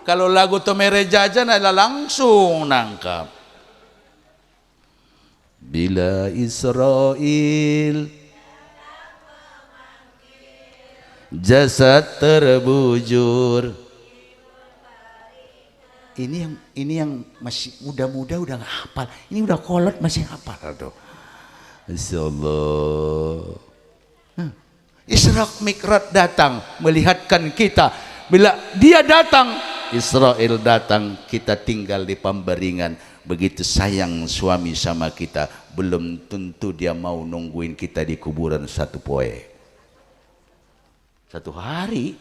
Kalau lagu Tomere Jajan adalah langsung nangkap. Bila Israel jasad terbujur. Ini yang masih muda-muda udah nggak hafal. Ini udah kolot masih hafal tuh. Insyaallah. Isra Mi'raj datang melihatkan kita. Bila dia datang, Israel datang, kita tinggal di pemberingan. Begitu sayang suami sama kita, belum tentu dia mau nungguin kita di kuburan 1 poe. 1 hari.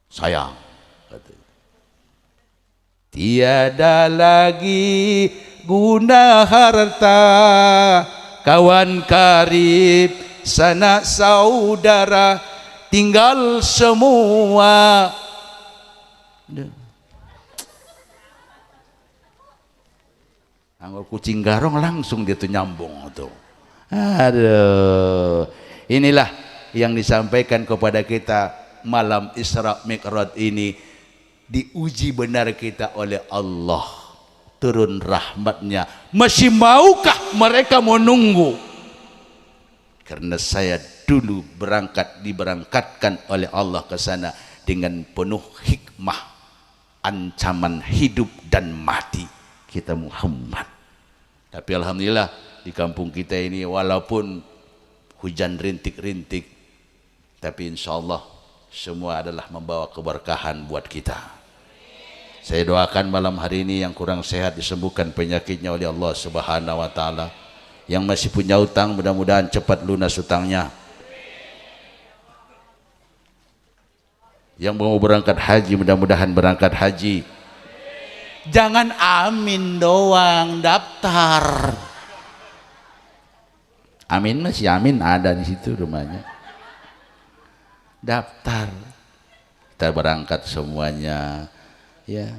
Sayang. Tiada lagi guna harta, kawan karib, sanak saudara, tinggal semua. Anggur kucing garong langsung dia tuh nyambung tuh. Aduh, inilah yang disampaikan kepada kita malam Isra Mi'raj ini. Diuji benar kita oleh Allah, turun rahmatnya. Masih maukah mereka menunggu? Karena saya dulu diberangkatkan oleh Allah ke sana dengan penuh hikmah, ancaman hidup dan mati kita Muhammad. Tapi alhamdulillah di kampung kita ini walaupun hujan rintik-rintik, tapi insya Allah semua adalah membawa keberkahan buat kita. Saya doakan malam hari ini yang kurang sehat disembuhkan penyakitnya oleh Allah Subhanahu wa taala. Yang masih punya utang mudah-mudahan cepat lunas utangnya. Yang mau berangkat haji mudah-mudahan berangkat haji. Jangan amin doang, daftar. Amin masih amin ada di situ rumahnya. Daftar. Kita berangkat semuanya. Ya,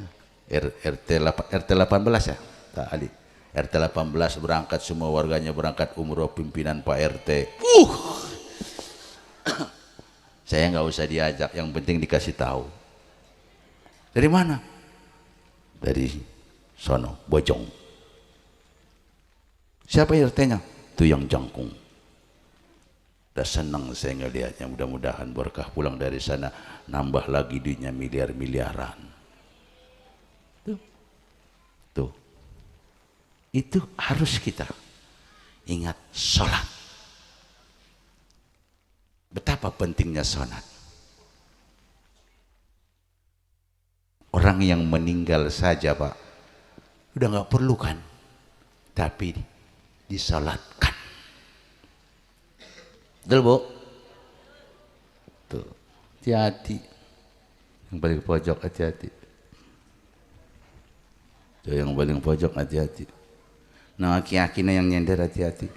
RT 18 ya, Pak Ali. RT 18 berangkat, semua warganya berangkat umroh pimpinan Pak RT. Saya nggak usah diajak, yang penting dikasih tahu. Dari mana? Dari sono, Bojong. Siapa RT-nya? Itu yang jangkung. Udah senang saya ngelihatnya, mudah-mudahan berkah pulang dari sana, nambah lagi duitnya miliar-miliaran. Tuh. Itu harus kita ingat sholat. Betapa pentingnya sholat. Orang yang meninggal saja Pak, udah nggak perlu kan, tapi disolatkan. Betul Bu? Tuh, hati-hati. Yang paling pojok hati-hati. Tuh yang paling pojok hati-hati. Nah aki-akina yang nyender hati-hati.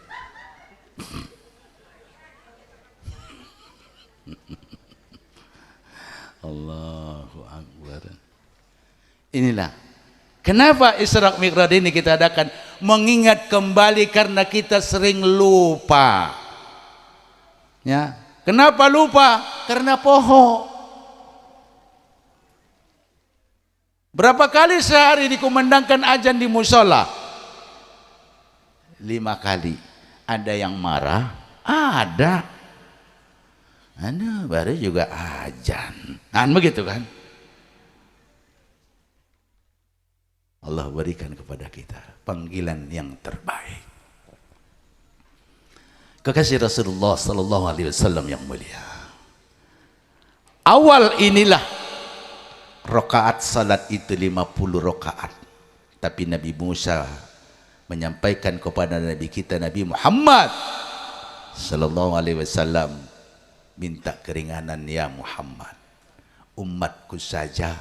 Allahu Akbar. Inilah kenapa Isra Mi'raj ini kita adakan, mengingat kembali karena kita sering lupa. Ya, kenapa lupa? Karena poho. Berapa kali sehari dikumandangkan azan di musola? 5 kali. Ada yang marah? Ada. Baru juga azan. Nah, begitu kan? Allah berikan kepada kita panggilan yang terbaik. Kekasih Rasulullah sallallahu alaihi wasallam yang mulia. Awal inilah rakaat salat itu 50 rakaat. Tapi Nabi Musa menyampaikan kepada Nabi kita Nabi Muhammad sallallahu alaihi wasallam, minta keringanan ya Muhammad. Umatku saja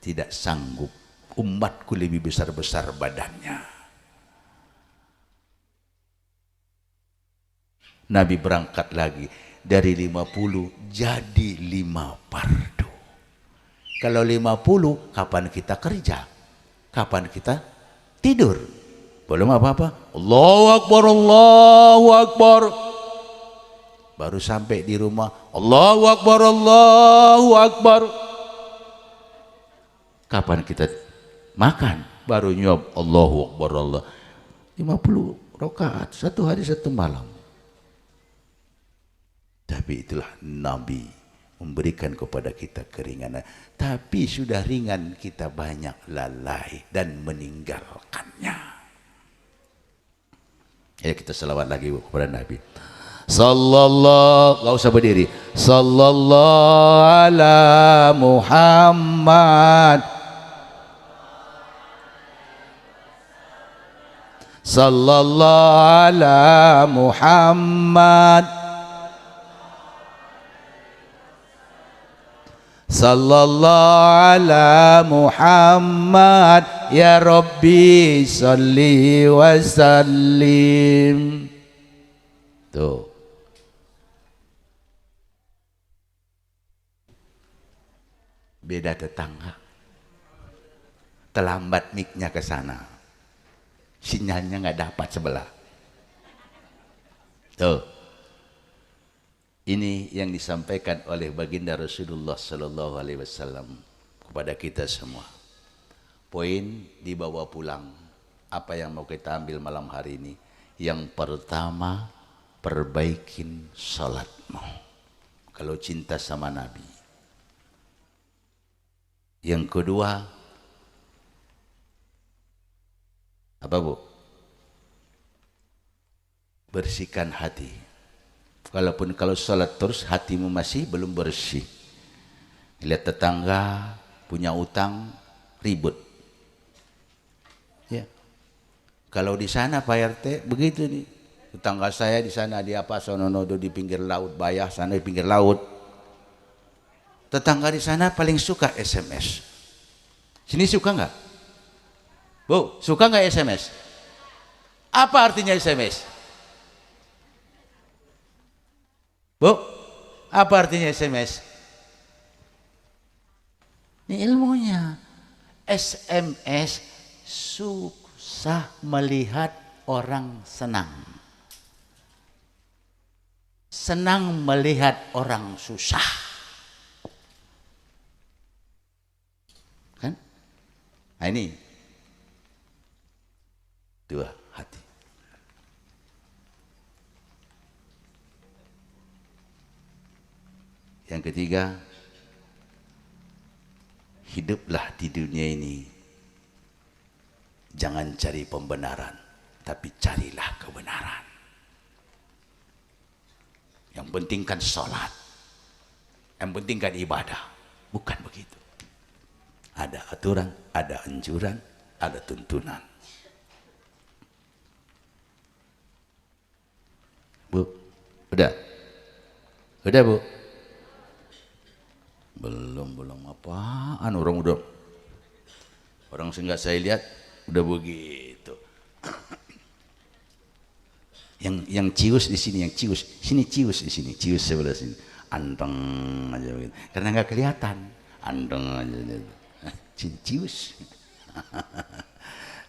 tidak sanggup. Umatku lebih besar-besar badannya. Nabi berangkat lagi dari 50 jadi 5 fardu. Kalau 50 kapan kita kerja? Kapan kita tidur? Belum apa-apa. Allahu Akbar, Allahu Akbar. Baru sampai di rumah, Allahu Akbar, Allahu Akbar. Kapan kita makan? Baru nyob Allahu Akbar Allah. 50 rakaat, 1 hari 1 malam. Tapi itulah Nabi memberikan kepada kita keringanan. Tapi sudah ringan kita banyak lalai dan meninggalkannya. Ya kita selawat lagi kepada Nabi. Sallallahu, gak usah berdiri. Sallallahu ala Muhammad. Sallallahu ala Muhammad. Sallallahu ala Muhammad. Ya Rabbi salli wa sallim. Tuh. Beda tetangga, terlambat mic-nya ke sana, sinyalnya nggak dapat sebelah. Tuh, ini yang disampaikan oleh baginda Rasulullah Sallallahu Alaihi Wasallam kepada kita semua. Poin dibawa pulang. Apa yang mau kita ambil malam hari ini? Yang pertama, perbaikin salatmu. Kalau cinta sama Nabi. Yang kedua, apa Bu? Bersihkan hati. Kalau salat terus hatimu masih belum bersih. Lihat tetangga punya utang, ribut. Ya. Kalau di sana Pak RT begitu nih. Tetangga saya di sana di apa sononodo di pinggir laut, Bayah sana di pinggir laut. Tetangga di sana paling suka SMS. Sini suka nggak? Bu, suka nggak SMS? Apa artinya SMS? Bu, apa artinya SMS? Ini ilmunya. SMS susah melihat orang senang. Senang melihat orang susah. Kan? Nah ini dua hati. Yang ketiga, hiduplah di dunia ini jangan cari pembenaran, tapi carilah kebenaran. Yang penting kan sholat, yang penting kan ibadah. Bukan begitu. Ada aturan, ada anjuran, ada tuntunan. Bu, udah? Udah Bu? Belum apaan, orang sehingga saya lihat udah begitu. yang cius di sini, yang cius sini, cius di sini, cius sebelah sini, anteng aja begitu. Karena nggak kelihatan, anteng aja cius.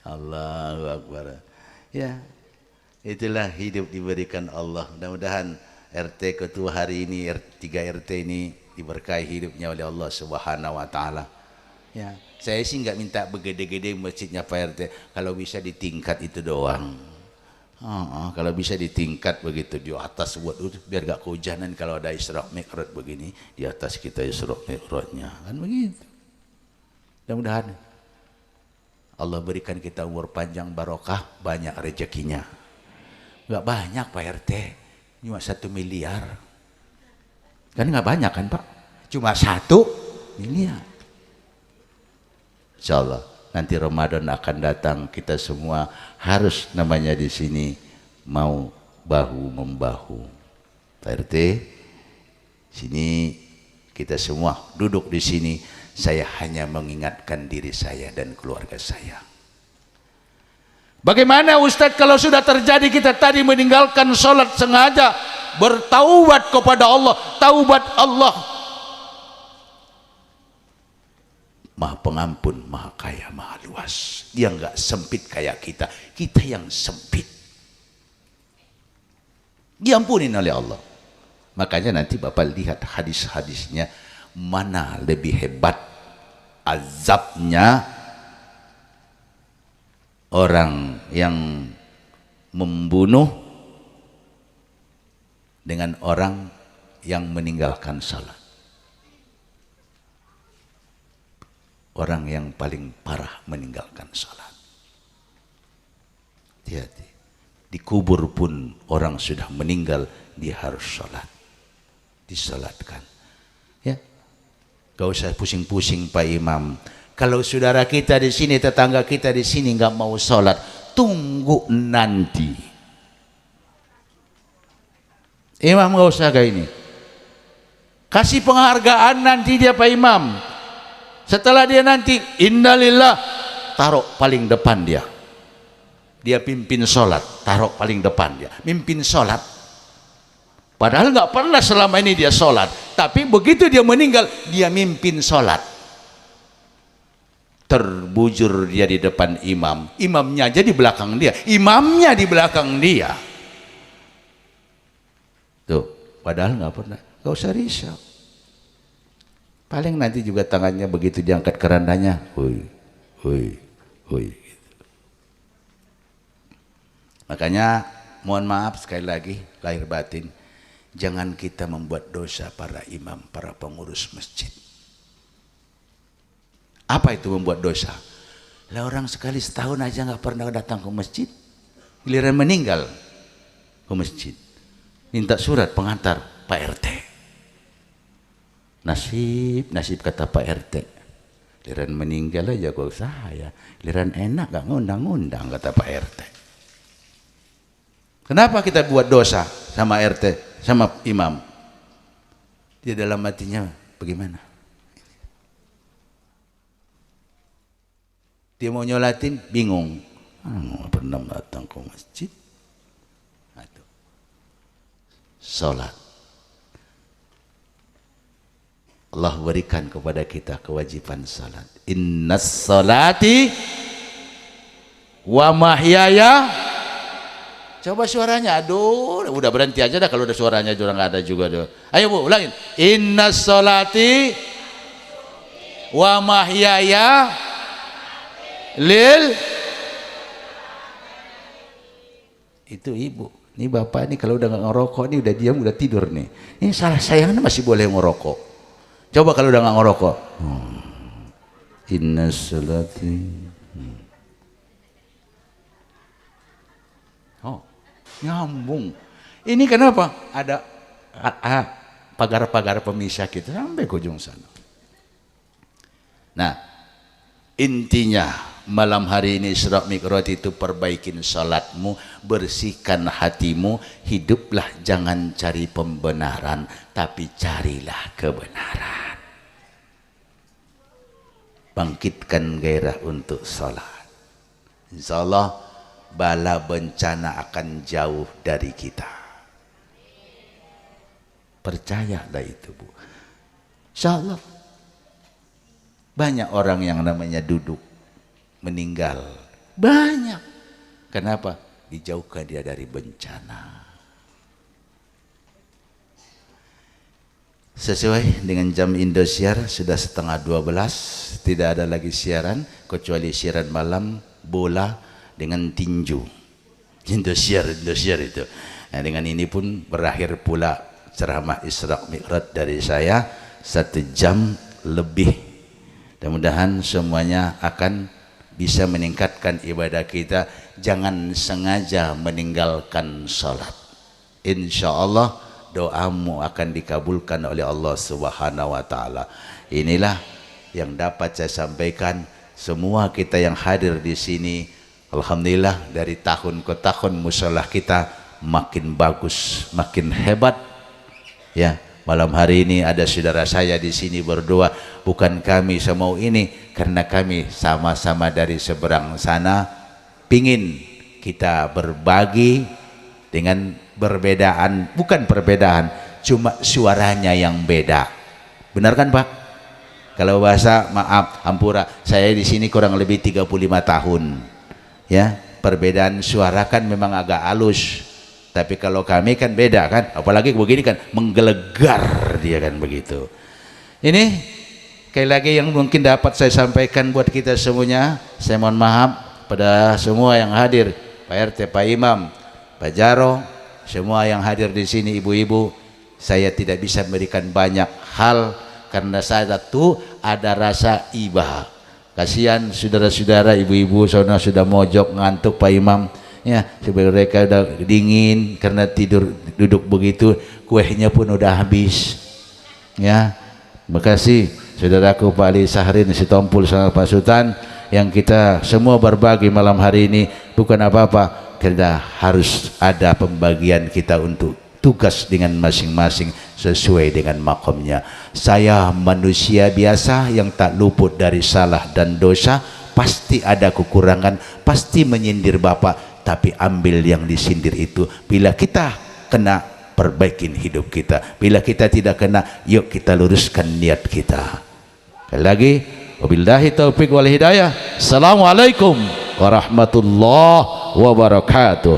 Allahu Akbar. Ya, itulah hidup diberikan Allah. Mudah-mudahan RT ketua hari ini, 3 RT ini diberkahi hidupnya oleh Allah Subhanahu wa taala. Ya, saya sih nggak minta begede-gede masjidnya Pak RT, kalau bisa di tingkat itu doang. Kalau bisa di tingkat begitu di atas buat biar gak kehujanan kalau ada Isra Mi'raj begini, di atas kita Isra Mi'rajnya kan begitu. Mudah-mudahan Allah berikan kita umur panjang, barokah, banyak rezekinya. Gak banyak Pak RT, cuma 1 miliar. Kan nggak banyak kan Pak, cuma 1 miliar. Insya Allah nanti Ramadan akan datang, kita semua harus namanya di sini mau bahu membahu. Pak RT, sini kita semua duduk di sini, saya hanya mengingatkan diri saya dan keluarga saya. Bagaimana Ustadz kalau sudah terjadi kita tadi meninggalkan sholat sengaja, bertaubat kepada Allah, taubat Allah Maha Pengampun, Maha Kaya, Maha Luas. Dia nggak sempit kayak kita, kita yang sempit. Diampunin oleh Allah. Makanya nanti Bapak lihat hadis-hadisnya, mana lebih hebat azabnya orang yang membunuh dengan orang yang meninggalkan salat. Orang yang paling parah meninggalkan salat. Hati-hati. Di kubur pun orang sudah meninggal, dia harus salat. Disalatkan. Ya. Gak usah pusing-pusing Pak Imam. Kalau saudara kita di sini, tetangga kita di sini nggak mau salat, tunggu nanti. Imam nggak usah kayak ini. Kasih penghargaan nanti dia Pak Imam. Setelah dia nanti innalillah, taruh paling depan dia. Dia pimpin sholat, taruh paling depan dia. Mimpin sholat. Padahal nggak pernah selama ini dia sholat. Tapi begitu dia meninggal, dia mimpin sholat. Terbujur dia di depan imam. Imamnya aja di belakang dia. Imamnya di belakang dia. Tuh, padahal nggak pernah. Nggak usah risau. Paling nanti juga tangannya begitu diangkat kerandanya, hui, hui, hui. Gitu. Makanya mohon maaf sekali lagi, lahir batin, jangan kita membuat dosa para imam, para pengurus masjid. Apa itu membuat dosa? Lah orang sekali setahun aja nggak pernah datang ke masjid, giliran meninggal ke masjid, minta surat pengantar Pak RT. Nasib kata Pak RT. Giliran meninggal aja kok saya, giliran enak gak ngundang-undang, kata Pak RT. Kenapa kita buat dosa sama RT, sama imam? Dia dalam hatinya bagaimana? Dia mau nyolatin, bingung. Nggak pernah datang ke masjid. Aduh. Sholat. Allah berikan kepada kita kewajiban sholat. Innas sholati wa mahyaya. Coba suaranya, aduh, udah berhenti aja dah kalau udah suaranya juga nggak ada juga. Ayo Bu, ulangin. Innas sholati wa mahyaya lil. Itu ibu, ini bapak ini kalau udah nggak ngerokok ini udah diam, udah tidur nih. Ini salah sayangnya masih boleh ngerokok. Coba kalau udah nggak ngerokok. Inna sholati. Oh, nyambung. Ini kenapa? Ada pagar-pagar pemisah kita sampai ke ujung sana. Nah, intinya malam hari ini Isra Mi'raj itu perbaikin salatmu, bersihkan hatimu, hiduplah jangan cari pembenaran, tapi carilah kebenaran. Bangkitkan gairah untuk salat. Insyaallah bala bencana akan jauh dari kita. Percayalah itu Bu. Insyaallah. Banyak orang yang namanya duduk meninggal, banyak. Kenapa? Dijauhkan dia dari bencana. Sesuai dengan jam Indosiar sudah 11:30, tidak ada lagi siaran kecuali siaran malam bola dengan tinju. Indosiar itu. Nah, dengan ini pun berakhir pula ceramah Isra Mi'raj dari saya, 1 jam lebih. Mudah-mudahan semuanya akan bisa meningkatkan ibadah kita. Jangan sengaja meninggalkan sholat. Insya Allah doamu akan dikabulkan oleh Allah Subhanahu wa Ta'ala. Inilah yang dapat saya sampaikan. Semua kita yang hadir di sini, alhamdulillah dari tahun ke tahun musholah kita makin bagus, makin hebat. Ya, malam hari ini ada saudara saya di sini berdoa, bukan kami semau ini, karena kami sama-sama dari seberang sana, pingin kita berbagi dengan perbedaan, bukan perbedaan, cuma suaranya yang beda. Benar kan Pak? Kalau bahasa maaf, ampura, saya di sini kurang lebih 35 tahun. Ya, perbedaan suara kan memang agak halus. Tapi kalau kami kan beda kan, apalagi begini kan menggelegar dia kan begitu. Ini sekali lagi yang mungkin dapat saya sampaikan buat kita semuanya. Saya mohon maaf pada semua yang hadir, Pak RT, Pak Imam, Pak Jaro, semua yang hadir di sini, ibu-ibu. Saya tidak bisa memberikan banyak hal karena saya tuh ada rasa iba. Kasihan saudara-saudara, ibu-ibu, saudara sudah mojok ngantuk Pak Imam. Ya, sebenarnya mereka udah dingin karena tidur duduk begitu, kuehnya pun udah habis. Ya, terima kasih saudaraku Pak Ali Sahrin, si Tompul sama Pak Sultan, yang kita semua berbagi malam hari ini bukan apa-apa, kita harus ada pembagian kita untuk tugas dengan masing-masing sesuai dengan makomnya. Saya manusia biasa yang tak luput dari salah dan dosa, pasti ada kekurangan, pasti menyindir Bapak. Tapi ambil yang disindir itu. Bila kita kena, perbaikin hidup kita. Bila kita tidak kena, yuk kita luruskan niat kita. Sekali lagi, wabillahi taufiq wal hidayah. Assalamualaikum warahmatullahi wabarakatuh.